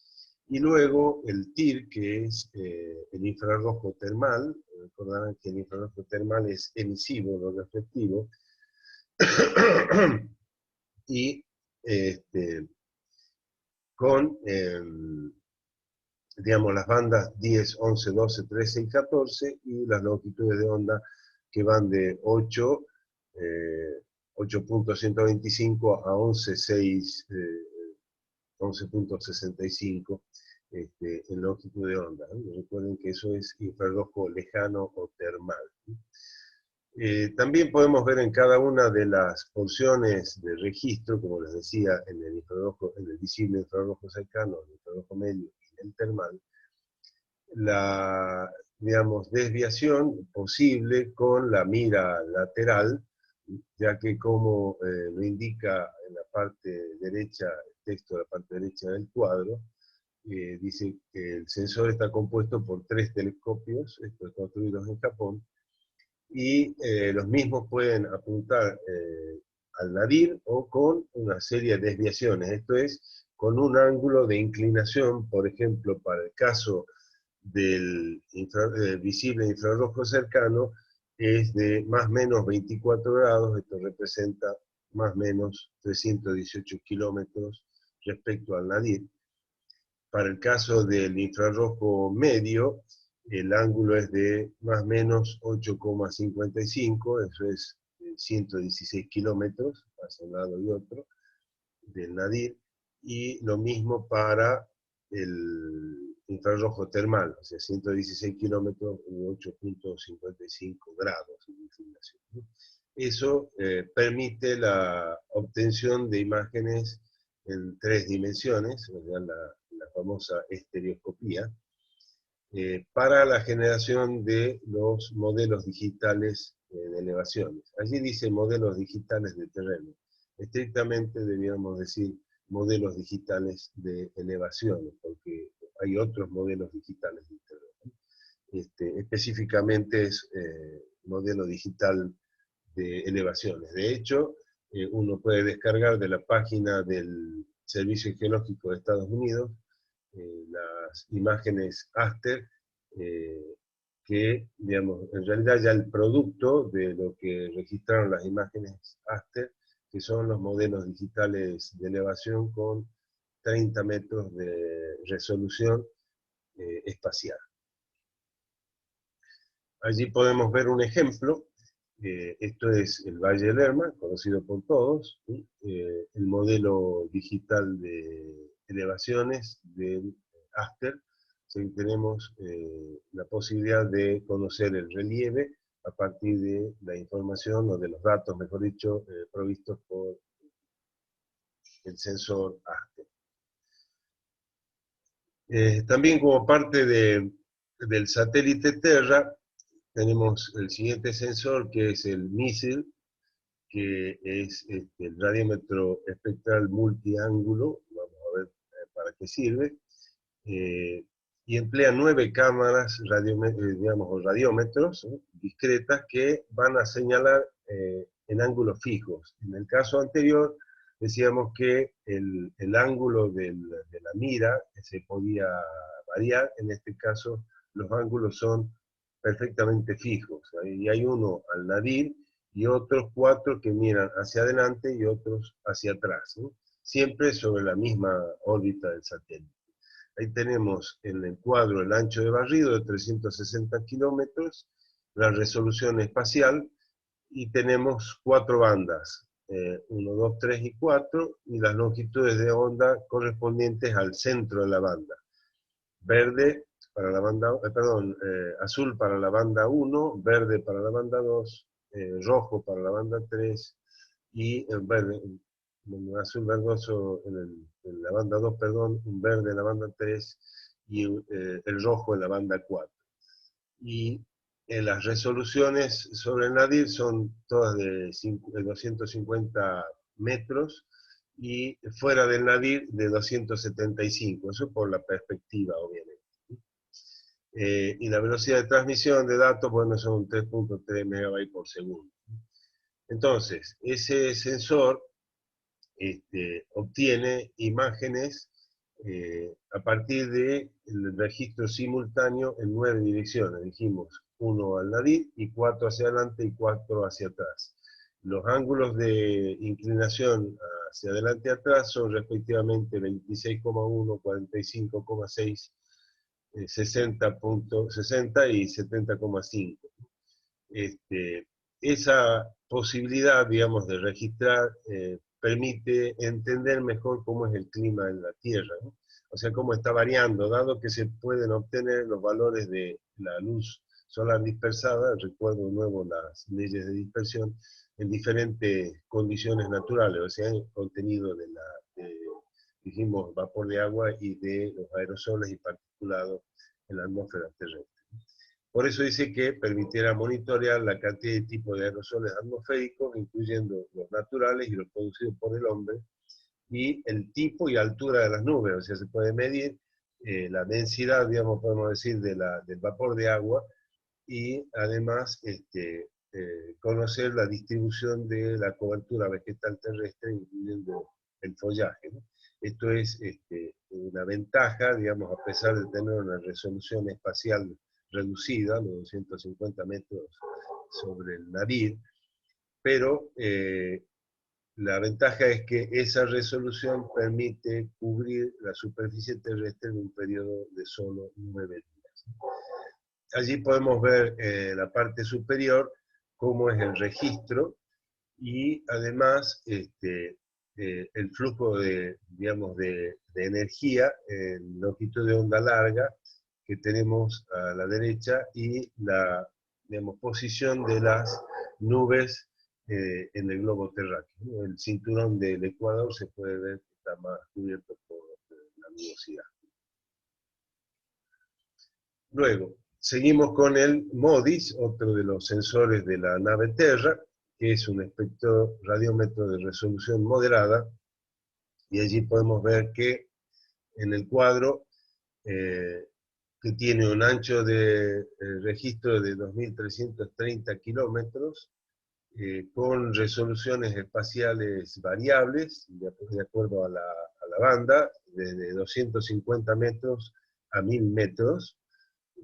Y luego el TIR, que es el infrarrojo termal. Recordarán que el infrarrojo termal es emisivo, no reflectivo, y con, digamos, las bandas 10, 11, 12, 13 y 14, y las longitudes de onda que van de 8, 8.125 a 11.6, 11.65 en longitud de onda. Recuerden que eso es infrarrojo lejano o termal. También podemos ver en cada una de las porciones de registro, como les decía, en el infrarrojo, en el visible infrarrojo cercano, el infrarrojo medio y el termal, la, digamos, desviación posible con la mira lateral, ya que como lo indica en la parte derecha, el texto de la parte derecha del cuadro, dice que el sensor está compuesto por 3 telescopios, estos construidos en Japón, y los mismos pueden apuntar al nadir o con una serie de desviaciones, esto es, con un ángulo de inclinación, por ejemplo, para el caso del visible infrarrojo cercano, es de más o menos 24 grados, esto representa más o menos 318 kilómetros respecto al nadir. Para el caso del infrarrojo medio, el ángulo es de más o menos 8,55, eso es 116 kilómetros, hacia un lado y otro, del nadir, y lo mismo para el infrarrojo termal, o sea, 116 kilómetros u 8,55 grados de inclinación, ¿no? Eso permite la obtención de imágenes en 3 dimensiones, o sea, la famosa estereoscopía, para la generación de los modelos digitales de elevaciones. Allí dice modelos digitales de terreno. Estrictamente deberíamos decir modelos digitales de elevaciones, porque hay otros modelos digitales de terreno. Específicamente es modelo digital de elevaciones. De hecho, uno puede descargar de la página del Servicio Geológico de Estados Unidos las imágenes Aster, que, digamos, en realidad ya el producto de lo que registraron las imágenes Aster, que son los modelos digitales de elevación con 30 metros de resolución espacial. Allí podemos ver un ejemplo. Esto es el Valle del Lerma, conocido por todos, ¿sí? El modelo digital de elevaciones del Aster. Sí, tenemos la posibilidad de conocer el relieve a partir de la información, o de los datos, mejor dicho, provistos por el sensor Aster. También como parte del satélite Terra, tenemos el siguiente sensor, que es el MISIL, que es el radiómetro espectral multiángulo. Vamos a ver para qué sirve. Y emplea 9 cámaras, digamos, o radiómetros, discretas, que van a señalar en ángulos fijos. En el caso anterior, decíamos que el ángulo de la mira se podía variar. En este caso, los ángulos son perfectamente fijos. Y hay uno al nadir y otros 4 que miran hacia adelante y otros hacia atrás, ¿no? Siempre sobre la misma órbita del satélite. Ahí tenemos en el cuadro el ancho de barrido de 360 kilómetros, la resolución espacial, y tenemos 4 bandas, 1, 2, 3 y 4, y las longitudes de onda correspondientes al centro de la banda. Verde para la banda, azul para la banda 1, verde para la banda 2, rojo para la banda 3, y verde, azul verdoso en la banda 2, perdón, un verde en la banda 3 y el rojo en la banda 4. Y las resoluciones sobre el nadir son todas de 250 metros, y fuera del nadir de 275, eso por la perspectiva, obviamente. Y la velocidad de transmisión de datos, bueno, son 3.3 megabytes por segundo. Entonces, ese sensor obtiene imágenes a partir del registro simultáneo en 9 direcciones. Dijimos 1 al nadir y 4 hacia adelante y 4 hacia atrás. Los ángulos de inclinación hacia adelante y atrás son respectivamente 26,1, 45,6, 60,60 y 70,5. Esa posibilidad, digamos, de registrar permite entender mejor cómo es el clima en la Tierra, ¿no? O sea, cómo está variando, dado que se pueden obtener los valores de la luz solar dispersada, recuerdo de nuevo las leyes de dispersión, en diferentes condiciones naturales, o sea, el contenido dijimos, vapor de agua y de los aerosoles y particulados en la atmósfera terrestre. Por eso dice que permitiera monitorear la cantidad y tipo de aerosoles atmosféricos, incluyendo los naturales y los producidos por el hombre, y el tipo y altura de las nubes. O sea, se puede medir la densidad, digamos, podemos decir, del vapor de agua, y además conocer la distribución de la cobertura vegetal terrestre, incluyendo el follaje, ¿no? Esto es una ventaja, digamos, a pesar de tener una resolución espacial reducida, los 250 metros sobre el nadir, pero la ventaja es que esa resolución permite cubrir la superficie terrestre en un periodo de solo 9 días. Allí podemos ver la parte superior cómo es el registro y además el flujo de, digamos, de energía en longitud de onda larga que tenemos a la derecha y la, digamos, posición de las nubes en el globo terráqueo. El cinturón del Ecuador se puede ver que está más cubierto por la nubosidad. Luego, seguimos con el MODIS, otro de los sensores de la nave Terra, que es un espectroradiómetro de resolución moderada, y allí podemos ver que en el cuadro, que tiene un ancho de registro de 2.330 kilómetros, con resoluciones espaciales variables, de acuerdo a la banda, desde 250 metros a 1000 metros,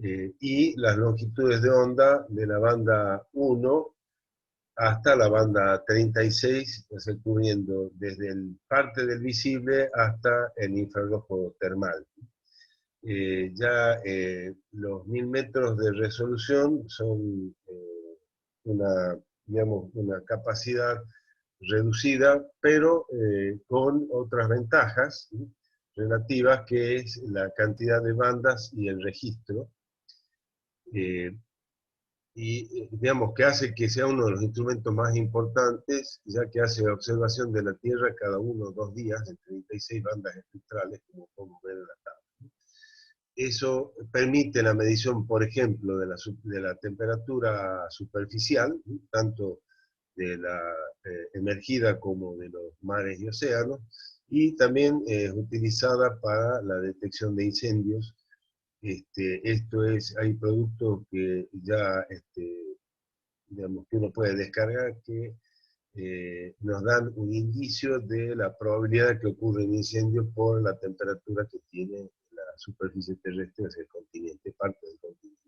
y las longitudes de onda de la banda 1 hasta la banda 36, o sea, cubriendo desde el parte del visible hasta el infrarrojo termal. Los 1000 metros de resolución son digamos, una capacidad reducida, pero con otras ventajas, ¿sí?, relativas, que es la cantidad de bandas y el registro, digamos que hace que sea uno de los instrumentos más importantes, ya que hace observación de la Tierra cada 1 o 2 días en 36 bandas espectrales, como podemos ver en la tabla. Eso permite la medición, por ejemplo, de la temperatura superficial, tanto de la emergida como de los mares y océanos, y también es utilizada para la detección de incendios. Esto es, hay productos que ya, digamos, que uno puede descargar que nos dan un indicio de la probabilidad de que ocurra un incendio por la temperatura que tiene la superficie terrestre hacia el continente, parte del continente.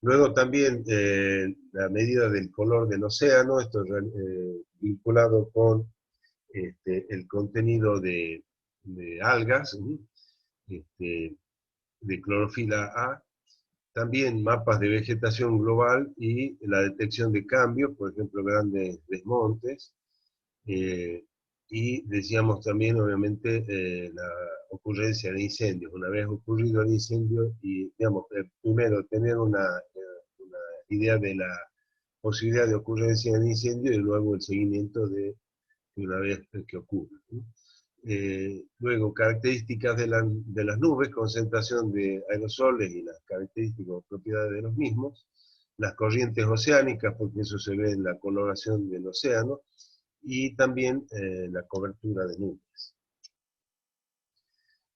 Luego también la medida del color del océano, esto es vinculado con el contenido de algas, de clorofila A, también mapas de vegetación global y la detección de cambios, por ejemplo, grandes desmontes, y decíamos también, obviamente, la ocurrencia de incendios. Una vez ocurrido el incendio, y digamos, primero tener una idea de la posibilidad de ocurrencia de incendio y luego el seguimiento de una vez que ocurre, ¿no? Luego, características de las nubes, concentración de aerosoles y las características o propiedades de los mismos, las corrientes oceánicas, porque eso se ve en la coloración del océano, y también la cobertura de nubes.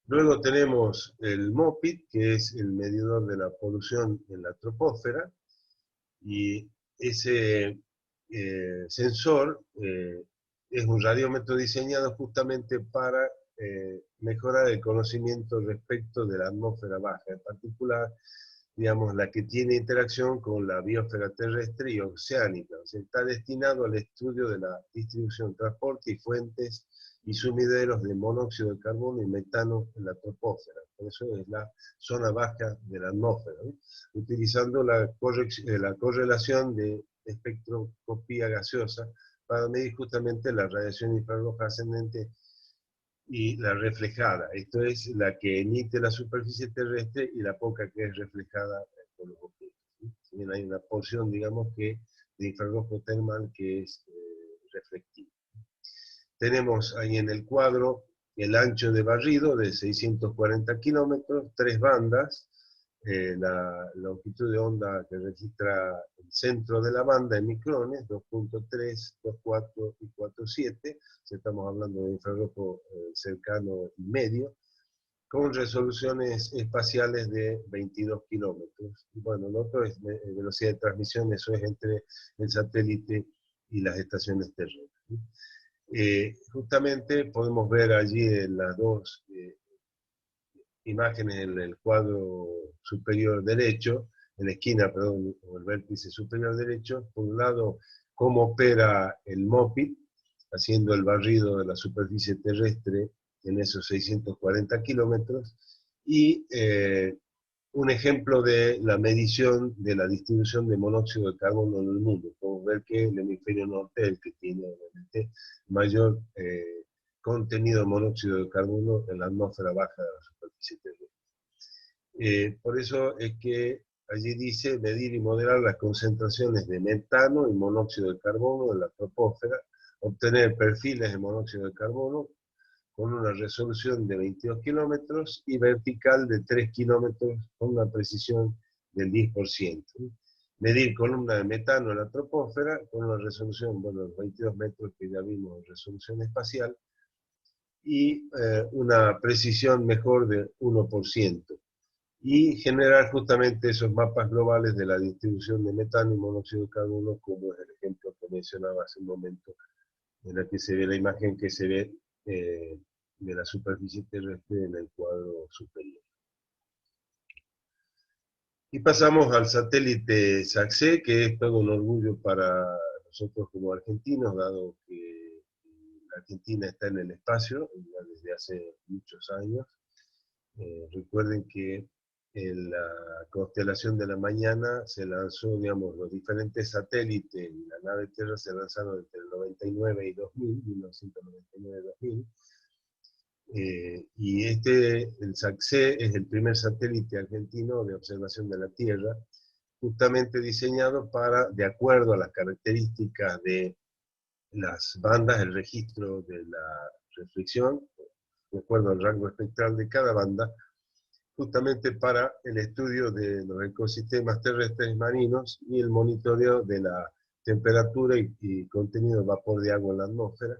Luego tenemos el MOPIT, que es el medidor de la polución en la troposfera, y ese sensor es un radiómetro diseñado justamente para mejorar el conocimiento respecto de la atmósfera baja, en particular, digamos, la que tiene interacción con la biosfera terrestre y oceánica. O sea, está destinado al estudio de la distribución, transporte y fuentes y sumideros de monóxido de carbono y metano en la troposfera. Por eso es la zona baja de la atmósfera, ¿no?, utilizando la correlación de espectroscopía gaseosa para medir justamente la radiación infrarroja ascendente y la reflejada. Esto es la que emite la superficie terrestre y la poca que es reflejada por los objetos, ¿sí? También hay una porción, digamos, que de infrarrojo termal que es reflectiva. Tenemos ahí en el cuadro el ancho de barrido de 640 kilómetros, 3 bandas, la longitud de onda que registra el centro de la banda en micrones, 2.3, 2.4 y 4.7, si estamos hablando de infrarrojo cercano y medio, con resoluciones espaciales de 22 kilómetros. Bueno, lo otro es velocidad de transmisión, eso es entre el satélite y las estaciones terrestres. Justamente podemos ver allí en las dos imágenes en el cuadro superior derecho, en la esquina, perdón, o el vértice superior derecho, por un lado, cómo opera el MOPIT haciendo el barrido de la superficie terrestre en esos 640 kilómetros, y un ejemplo de la medición de la distribución de monóxido de carbono en el mundo. Podemos ver que el hemisferio norte es el que tiene obviamente mayor contenido de monóxido de carbono en la atmósfera baja de la superficie terrestre. Por eso es que allí dice medir y modelar las concentraciones de metano y monóxido de carbono en la troposfera, obtener perfiles de monóxido de carbono con una resolución de 22 kilómetros y vertical de 3 kilómetros con una precisión del 10%. Medir columna de metano en la troposfera con una resolución, bueno, 22 metros que ya vimos, resolución espacial, y una precisión mejor de 1%. Y generar justamente esos mapas globales de la distribución de metano y monóxido de carbono, como es el ejemplo que mencionaba hace un momento, en la que se ve la imagen que se ve de la superficie terrestre en el cuadro superior. Y pasamos al satélite SAC-C, que es todo un orgullo para nosotros como argentinos, dado que Argentina está en el espacio ya desde hace muchos años. Recuerden que en la constelación de la mañana se lanzó, digamos, los diferentes satélites y la nave Tierra se lanzaron entre el 99 y 2000, 1999 y 2000. Y el SAC-C es el primer satélite argentino de observación de la Tierra, justamente diseñado para, de acuerdo a las características de las bandas, el registro de la reflexión, de acuerdo al rango espectral de cada banda, justamente para el estudio de los ecosistemas terrestres marinos y el monitoreo de la temperatura y contenido de vapor de agua en la atmósfera.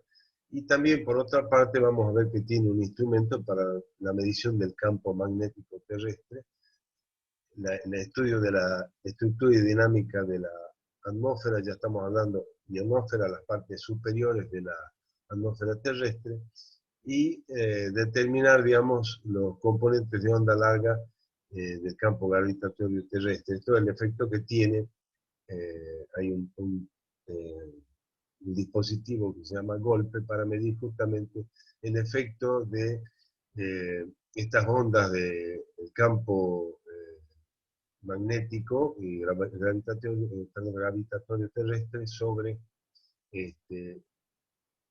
Y también, por otra parte, vamos a ver que tiene un instrumento para la medición del campo magnético terrestre, el estudio de la estructura y dinámica de la atmósfera, ya estamos hablando de atmósfera, las partes superiores de la atmósfera terrestre, y determinar, digamos, los componentes de onda larga del campo gravitatorio terrestre. Esto es el efecto que tiene, hay un dispositivo que se llama golpe para medir justamente el efecto de estas ondas del campo magnético y gravitatorio terrestre sobre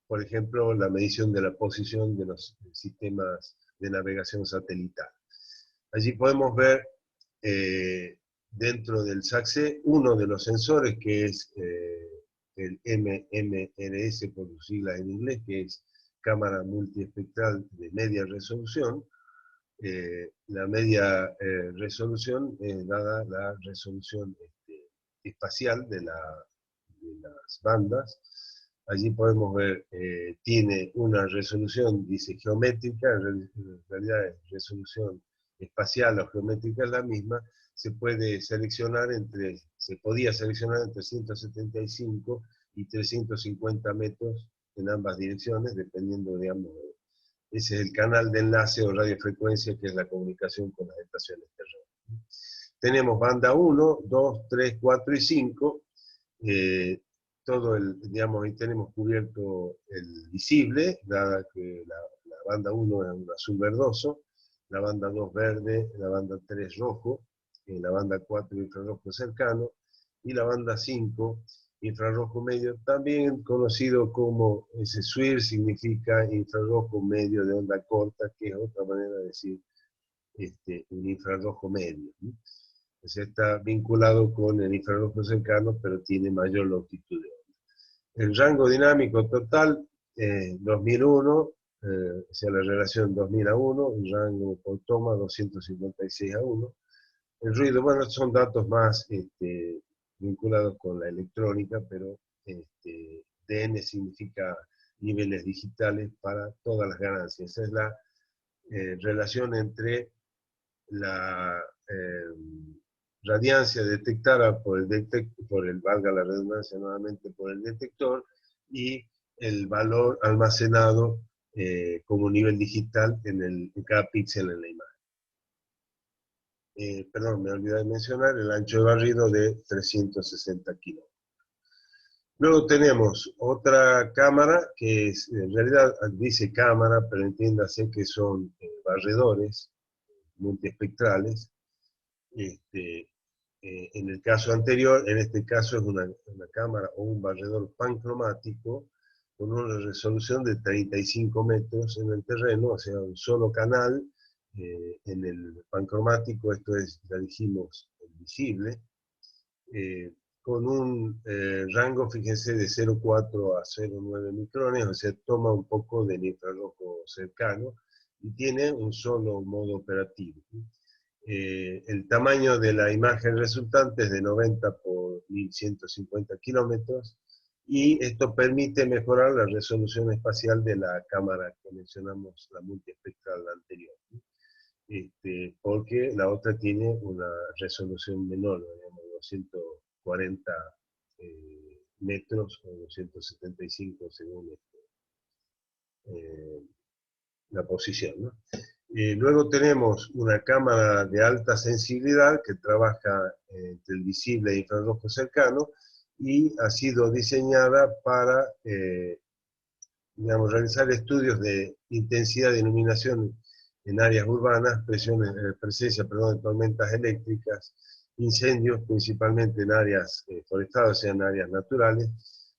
por ejemplo, la medición de la posición de los sistemas de navegación satelital. Allí podemos ver dentro del SAC-C uno de los sensores que es el MMRS por sus siglas en inglés, que es cámara multiespectral de media resolución. La media resolución es dada la resolución espacial de las bandas. Allí podemos ver, tiene una resolución, dice geométrica, en realidad es resolución espacial o geométrica es la misma. Se podía seleccionar entre 175 y 350 metros en ambas direcciones, dependiendo, digamos, ese es el canal de enlace o radiofrecuencia que es la comunicación con las estaciones terrestres. Tenemos banda 1, 2, 3, 4 y 5. Todo digamos, ahí tenemos cubierto el visible, dada que la banda 1 es un azul verdoso, la banda 2 verde, la banda 3 rojo, la banda 4 infrarrojo cercano, y la banda 5 infrarrojo medio, también conocido como ese SWIR, significa infrarrojo medio de onda corta, que es otra manera de decir un infrarrojo medio, ¿no? Entonces está vinculado con el infrarrojo cercano, pero tiene mayor longitud de onda. El rango dinámico total, 2001, o sea, la relación 2000 a 1, el rango por toma 256 a 1. El ruido, bueno, son datos más vinculados con la electrónica, pero DN significa niveles digitales para todas las ganancias. Esa es la relación entre la radiancia detectada por valga la redundancia nuevamente, por el detector, y el valor almacenado como nivel digital en cada píxel en la imagen. Perdón, me olvidé de mencionar el ancho de barrido de 360 kilómetros. Luego tenemos otra cámara que es, en realidad dice cámara, pero entiéndase que son barredores multiespectrales. Este, en el caso anterior, en este caso es una cámara o un barredor pancromático con una resolución de 35 metros en el terreno, o sea, un solo canal. En el pancromático, esto es, ya dijimos, visible, con un rango, fíjense, de 0,4 a 0,9 micrones, o sea, toma un poco del infrarrojo cercano y tiene un solo modo operativo. El tamaño de la imagen resultante es de 90 por 1150 kilómetros y esto permite mejorar la resolución espacial de la cámara que mencionamos, la multiespectral anterior, porque la otra tiene una resolución menor, digamos, 240 metros o 275 según eh, la posición, ¿no? Luego tenemos una cámara de alta sensibilidad que trabaja entre el visible e infrarrojo cercano y ha sido diseñada para digamos, realizar estudios de intensidad de iluminación en áreas urbanas, presencia de tormentas eléctricas, incendios principalmente en áreas forestales, o sea, en áreas naturales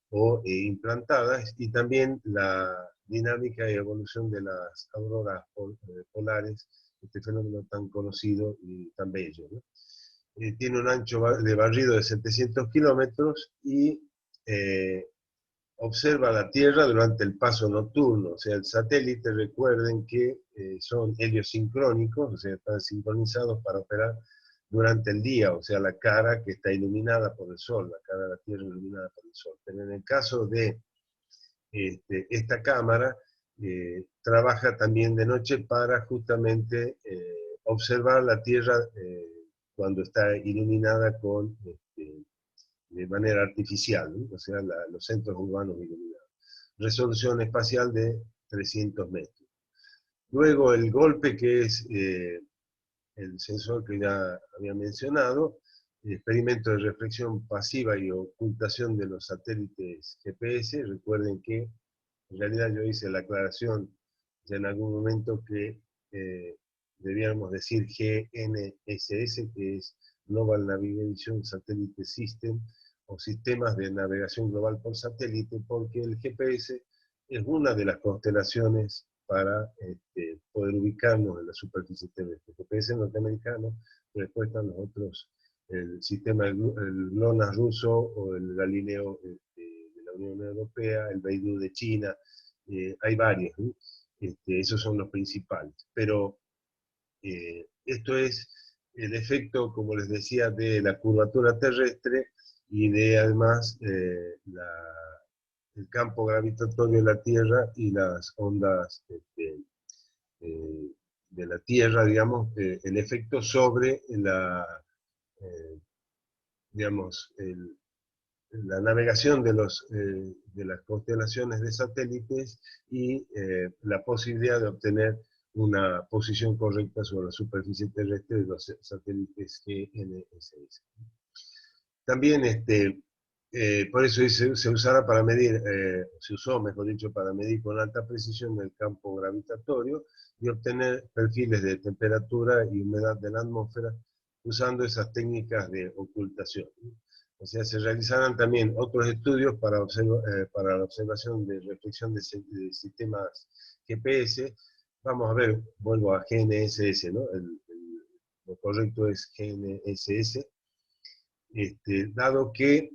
o implantadas, y también la dinámica y evolución de las auroras polares, este fenómeno tan conocido y tan bello, ¿no? Tiene un ancho de barrido de 700 kilómetros y observa la Tierra durante el paso nocturno. O sea, el satélite, recuerden que son heliosincrónicos, o sea, están sincronizados para operar durante el día, o sea, la cara que está iluminada por el sol, la cara de la Tierra iluminada por el sol. Pero en el caso de esta cámara, trabaja también de noche para justamente observar la Tierra cuando está iluminada de manera artificial, ¿no? O sea, los centros urbanos iluminados. Resolución espacial de 300 metros. Luego el golpe, que es el sensor que ya había mencionado, experimento de reflexión pasiva y ocultación de los satélites GPS. Recuerden que en realidad yo hice la aclaración ya en algún momento que debíamos decir GNSS, que es Global Navigation Satellite System, o sistemas de navegación global por satélite, porque el GPS es una de las constelaciones para poder ubicarnos en la superficie terrestre. El GPS norteamericano, pero después están los otros, el sistema, el GLONASS ruso o el Galileo de la Unión Europea, el Beidou de China, hay varios, ¿no? Esos son los principales. Pero esto es el efecto, como les decía, de la curvatura terrestre y de además el campo gravitatorio de la Tierra y las ondas eh, de la Tierra, digamos, el efecto sobre eh, digamos, la navegación de las constelaciones de satélites y la posibilidad de obtener una posición correcta sobre la superficie terrestre de los satélites GNSS. También, por eso se usará para medir, se usó, mejor dicho, para medir con alta precisión el campo gravitatorio y obtener perfiles de temperatura y humedad de la atmósfera usando esas técnicas de ocultación. O sea, se realizarán también otros estudios para la observación de reflexión de sistemas GPS. Vamos a ver, vuelvo a GNSS, ¿no? Lo correcto es GNSS. Dado que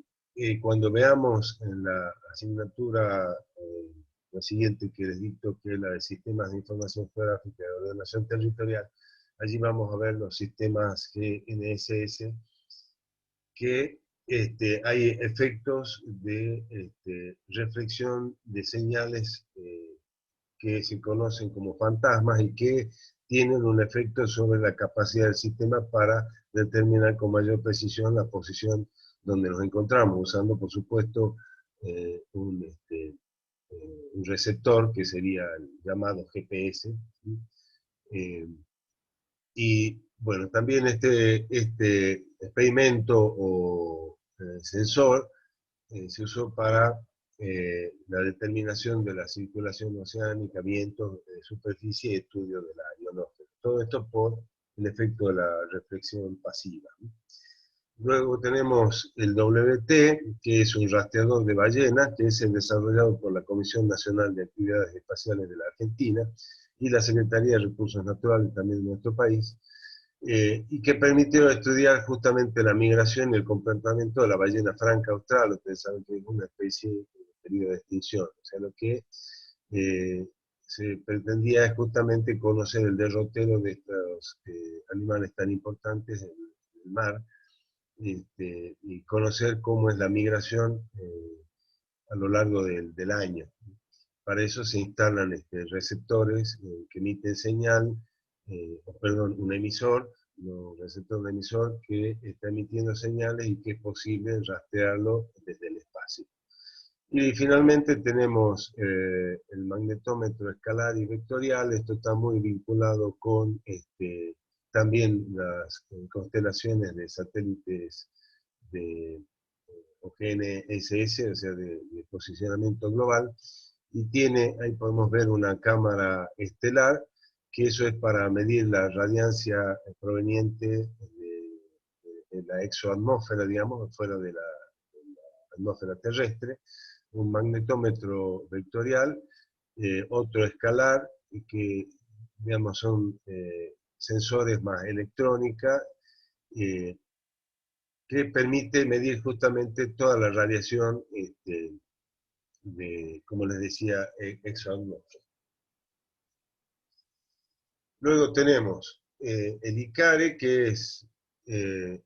cuando veamos en la asignatura, la siguiente que les dicto, que es la de sistemas de información geográfica de ordenación territorial, allí vamos a ver los sistemas GNSS, que hay efectos de reflexión de señales que se conocen como fantasmas y que tienen un efecto sobre la capacidad del sistema para determinar con mayor precisión la posición donde nos encontramos, usando por supuesto un receptor que sería el llamado GPS. ¿Sí? Y bueno, también este experimento o sensor se usó para la determinación de la circulación oceánica, vientos, superficie y estudio de la ionósfera. Todo esto por el efecto de la reflexión pasiva. Luego tenemos el WT, que es un rastreador de ballenas, que es desarrollado por la Comisión Nacional de Actividades Espaciales de la Argentina y la Secretaría de Recursos Naturales también de nuestro país, y que permitió estudiar justamente la migración y el comportamiento de la ballena franca austral. Ustedes saben que es una especie en peligro de extinción. O sea, lo que se pretendía es justamente conocer el derrotero de estos animales tan importantes en el mar, y conocer cómo es la migración a lo largo del año. Para eso se instalan receptores que emiten señal, perdón, un emisor, un receptor, un emisor que está emitiendo señales y que es posible rastrearlo desde el espacio. Y finalmente tenemos el magnetómetro escalar y vectorial. Esto está muy vinculado con también las constelaciones de satélites de o GNSS, o sea, de posicionamiento global, y tiene, ahí podemos ver una cámara estelar, que eso es para medir la radiancia proveniente de la exoatmósfera, digamos, fuera de la atmósfera terrestre, un magnetómetro vectorial, otro escalar, que digamos son sensores más electrónica, que permite medir justamente toda la radiación de, como les decía, exoatmósfera. Luego tenemos el ICARE, que es, el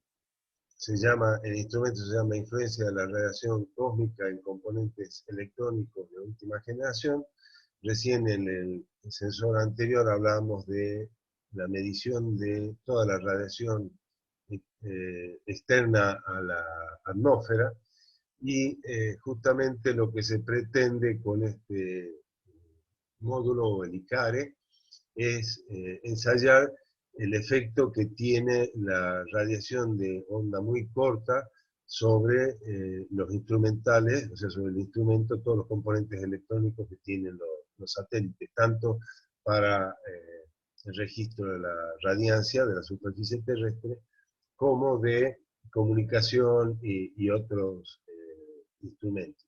instrumento se llama Influencia de la Radiación Cósmica en Componentes Electrónicos de Última Generación. Recién en el sensor anterior hablábamos de la medición de toda la radiación externa a la atmósfera, y justamente lo que se pretende con este módulo, el ICARE, es ensayar el efecto que tiene la radiación de onda muy corta sobre los instrumentales, o sea, sobre el instrumento, todos los componentes electrónicos que tienen los satélites, tanto para el registro de la radiancia de la superficie terrestre, como de comunicación y otros instrumentos.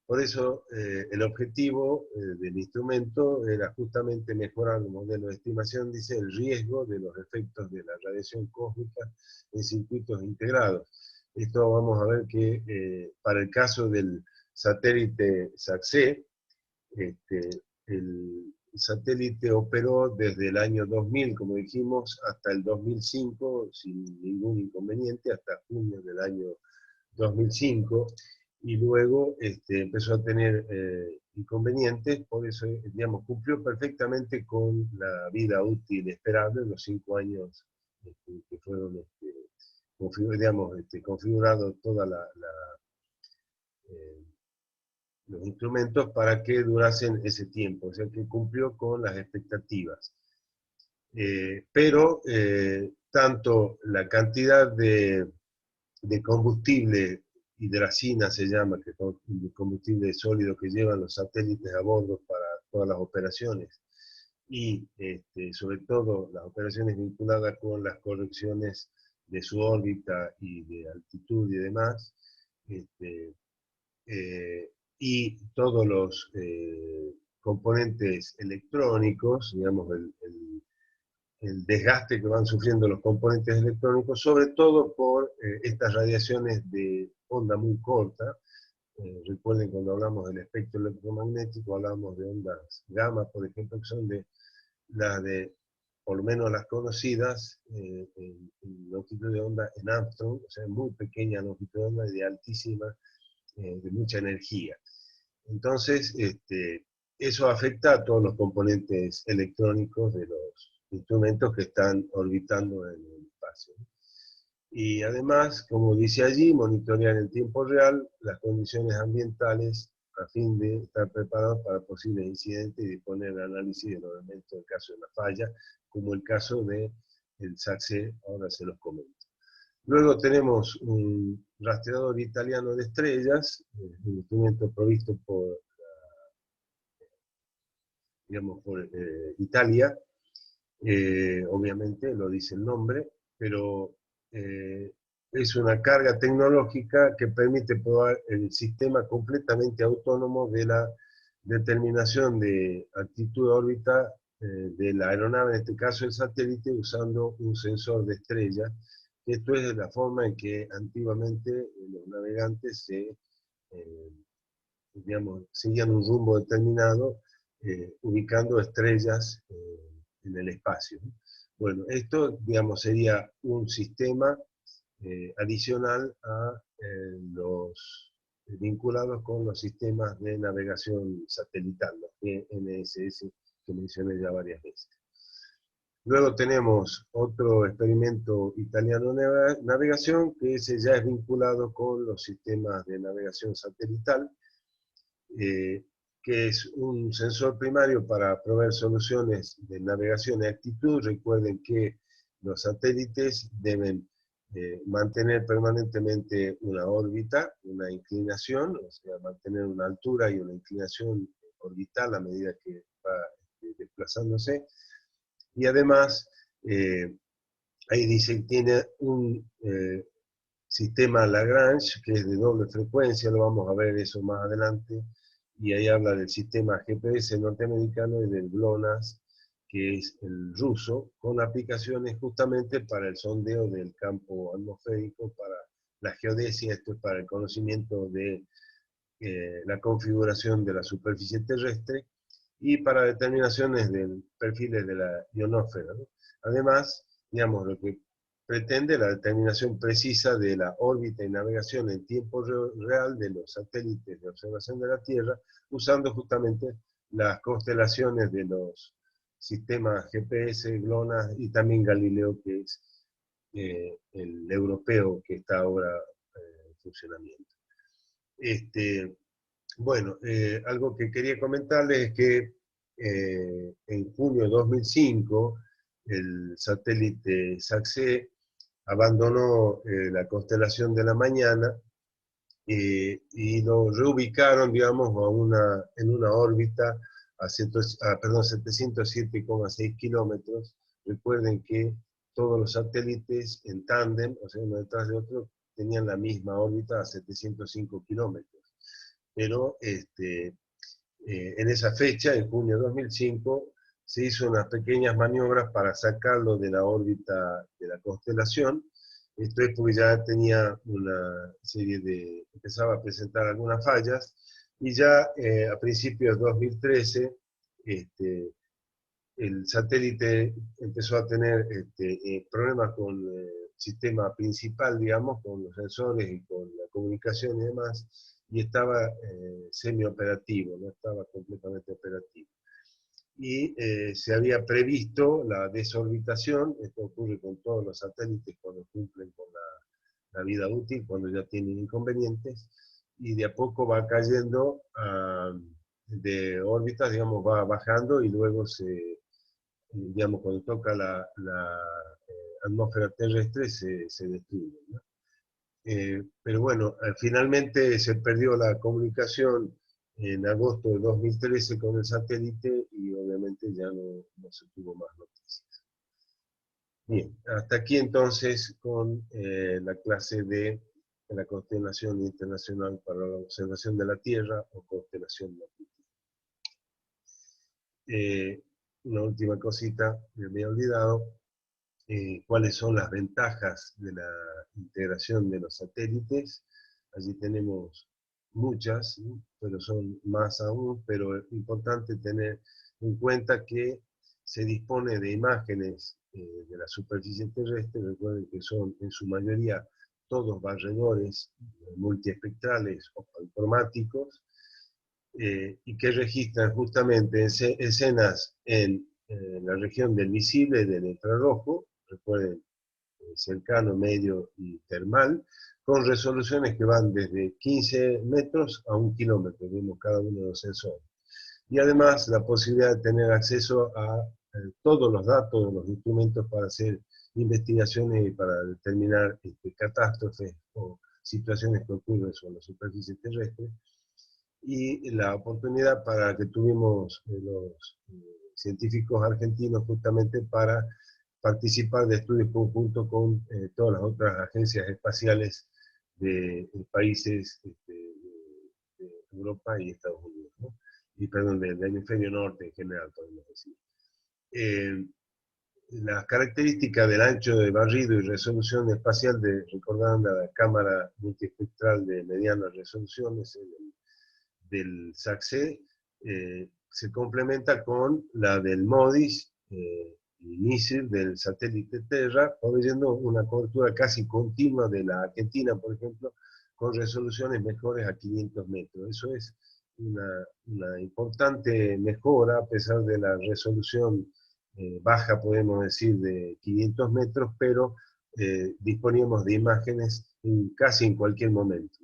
Por eso el objetivo del instrumento era justamente mejorar el modelo de estimación, dice, el riesgo de los efectos de la radiación cósmica en circuitos integrados. Esto vamos a ver que para el caso del satélite SAC-C, el satélite operó desde el año 2000, como dijimos, hasta el 2005, sin ningún inconveniente, hasta junio del año 2005, y luego empezó a tener inconvenientes. Por eso, digamos, cumplió perfectamente con la vida útil esperable, los 5 años que fueron configurados toda los instrumentos para que durasen ese tiempo, o sea que cumplió con las expectativas. Pero tanto la cantidad de combustible, hidracina se llama, que es el combustible sólido que llevan los satélites a bordo para todas las operaciones, y sobre todo las operaciones vinculadas con las correcciones de su órbita y de altitud y demás, y todos los componentes electrónicos, digamos, el desgaste que van sufriendo los componentes electrónicos, sobre todo por estas radiaciones de onda muy corta. Recuerden, cuando hablamos del espectro electromagnético, hablamos de ondas gamma, por ejemplo, que son las de, por lo menos las conocidas, en longitud de onda en Armstrong, o sea, muy pequeña longitud de onda y de altísima, de mucha energía. Entonces, eso afecta a todos los componentes electrónicos de los instrumentos que están orbitando en el espacio. Y además, como dice allí, monitorear en tiempo real las condiciones ambientales a fin de estar preparados para posibles incidentes y disponer de análisis de los elementos en caso de una falla, como el caso del SAC-C, ahora se los comento. Luego tenemos un rastreador italiano de estrellas, un instrumento provisto por, digamos, por Italia, obviamente lo dice el nombre, pero es una carga tecnológica que permite probar el sistema completamente autónomo de la determinación de altitud de órbita de la aeronave, en este caso el satélite, usando un sensor de estrella. Esto es la forma en que antiguamente los navegantes digamos, seguían un rumbo determinado, ubicando estrellas en el espacio. Bueno, esto, digamos, sería un sistema adicional a los vinculados con los sistemas de navegación satelital, los GNSS, que mencioné ya varias veces. Luego tenemos otro experimento italiano de navegación, que ese ya es vinculado con los sistemas de navegación satelital, que es un sensor primario para proveer soluciones de navegación y altitud. Recuerden que los satélites deben mantener permanentemente una órbita, una inclinación, o sea, mantener una altura y una inclinación orbital a medida que va desplazándose. Y además, ahí dice que tiene un sistema Lagrange, que es de doble frecuencia, lo vamos a ver eso más adelante, y ahí habla del sistema GPS norteamericano y del GLONASS, que es el ruso, con aplicaciones justamente para el sondeo del campo atmosférico, para la geodesia, esto es para el conocimiento de la configuración de la superficie terrestre, y para determinaciones de perfiles de la ionosfera, ¿no? Además, digamos, lo que pretende la determinación precisa de la órbita y navegación en tiempo real de los satélites de observación de la Tierra, usando justamente las constelaciones de los sistemas GPS, GLONASS y también Galileo, que es el europeo que está ahora en funcionamiento. Bueno, algo que quería comentarles es que en junio de 2005 el satélite SAC-C abandonó la constelación de la Mañana y lo reubicaron, digamos, en una órbita a 707,6 kilómetros. Recuerden que todos los satélites en tándem, o sea, uno detrás de otro, tenían la misma órbita a 705 kilómetros. Pero en esa fecha, en junio de 2005, se hizo unas pequeñas maniobras para sacarlo de la órbita de la constelación. Esto es porque ya tenía una serie empezaba a presentar algunas fallas, y ya a principios de 2013, el satélite empezó a tener problemas con el sistema principal, digamos, con los sensores y con la comunicación y demás, y estaba semioperativo, no estaba completamente operativo. Y se había previsto la desorbitación. Esto ocurre con todos los satélites cuando cumplen con la vida útil, cuando ya tienen inconvenientes, y de a poco va cayendo de órbitas, digamos, va bajando, y luego digamos, cuando toca la atmósfera terrestre se destruye, ¿no? Pero bueno, finalmente se perdió la comunicación en agosto de 2013 con el satélite, y obviamente ya no se tuvo más noticias. Bien, hasta aquí entonces con la clase de la Constelación Internacional para la Observación de la Tierra, o constelación matrística. Una última cosita, me había olvidado, cuáles son las ventajas de la integración de los satélites. Allí tenemos muchas, ¿no? Pero son más aún, pero es importante tener en cuenta que se dispone de imágenes de la superficie terrestre. Recuerden que son en su mayoría todos barredores multiespectrales o informáticos, y que registran justamente escenas en la región del visible y del infrarrojo, recuerden, cercano, medio y termal, con resoluciones que van desde 15 metros a 1 kilómetro, vemos cada uno de los sensores. Y además la posibilidad de tener acceso a todos los datos de los instrumentos para hacer investigaciones para determinar catástrofes o situaciones que ocurren sobre la superficie terrestre, y la oportunidad para que tuvimos los científicos argentinos justamente para participar de estudios conjuntos con todas las otras agencias espaciales de países de Europa y Estados Unidos, ¿no? Y perdón, del hemisferio norte en general, podemos decir. Las características del ancho de barrido y resolución espacial recordando la cámara multiespectral de mediana resolución, del SAC-C, se complementa con la del MODIS y MISIR del satélite Terra, proveyendo una cobertura casi continua de la Argentina, por ejemplo, con resoluciones mejores a 500 metros. Eso es una importante mejora, a pesar de la resolución baja, podemos decir, de 500 metros, pero disponíamos de imágenes casi en cualquier momento.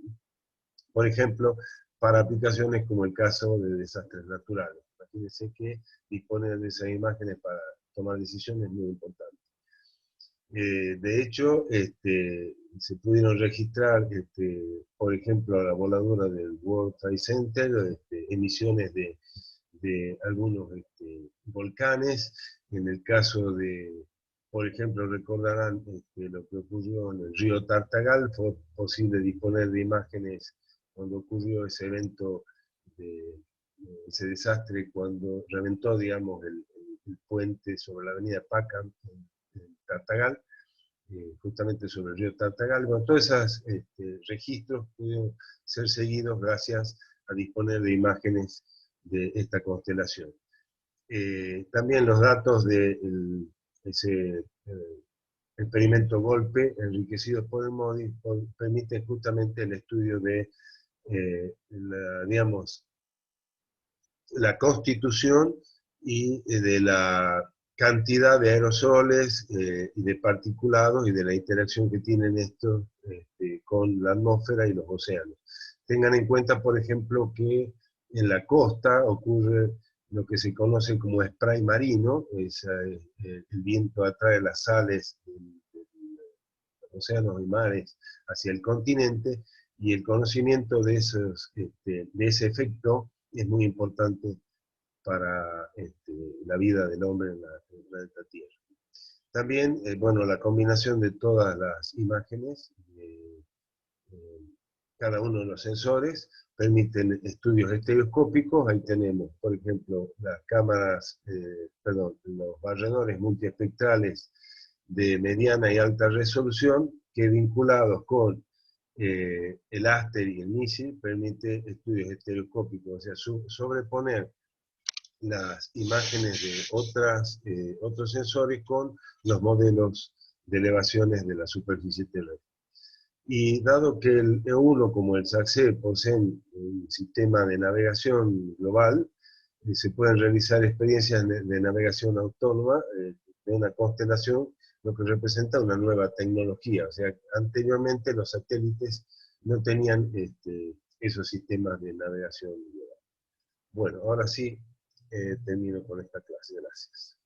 Por ejemplo, para aplicaciones como el caso de desastres naturales. Imagínense que disponer de esas imágenes para tomar decisiones es muy importante. De hecho, se pudieron registrar, por ejemplo, a la voladura del World Trade Center, emisiones de algunos volcanes. En el caso de, por ejemplo, recordarán lo que ocurrió en el río Tartagal, fue posible disponer de imágenes cuando ocurrió ese evento, ese desastre, cuando reventó, digamos, el puente sobre la avenida Paca en Tartagal, justamente sobre el río Tartagal. Bueno, todos esos registros pudieron ser seguidos gracias a disponer de imágenes de esta constelación. También los datos de ese experimento Golpe, enriquecidos por el MODIS, permiten justamente el estudio de digamos, la constitución y de la cantidad de aerosoles y de particulados y de la interacción que tienen estos con la atmósfera y los océanos. Tengan en cuenta, por ejemplo, que en la costa ocurre lo que se conoce como spray marino, el viento atrae las sales de los océanos y mares hacia el continente, y el conocimiento de ese efecto es muy importante para la vida del hombre en el planeta Tierra. También, bueno, la combinación de todas las imágenes, cada uno de los sensores, permiten estudios estereoscópicos. Ahí tenemos, por ejemplo, las cámaras, los barredores multiespectrales de mediana y alta resolución, que vinculados con el Aster y el MISIR permite estudios estereoscópicos, o sea, sobreponer las imágenes de otros sensores con los modelos de elevaciones de la superficie terrestre. Y dado que el E1 como el SAC-C poseen un sistema de navegación global, se pueden realizar experiencias de navegación autónoma de una constelación, lo que representa una nueva tecnología. O sea, anteriormente los satélites no tenían esos sistemas de navegación global. Bueno, ahora sí termino con esta clase. Gracias.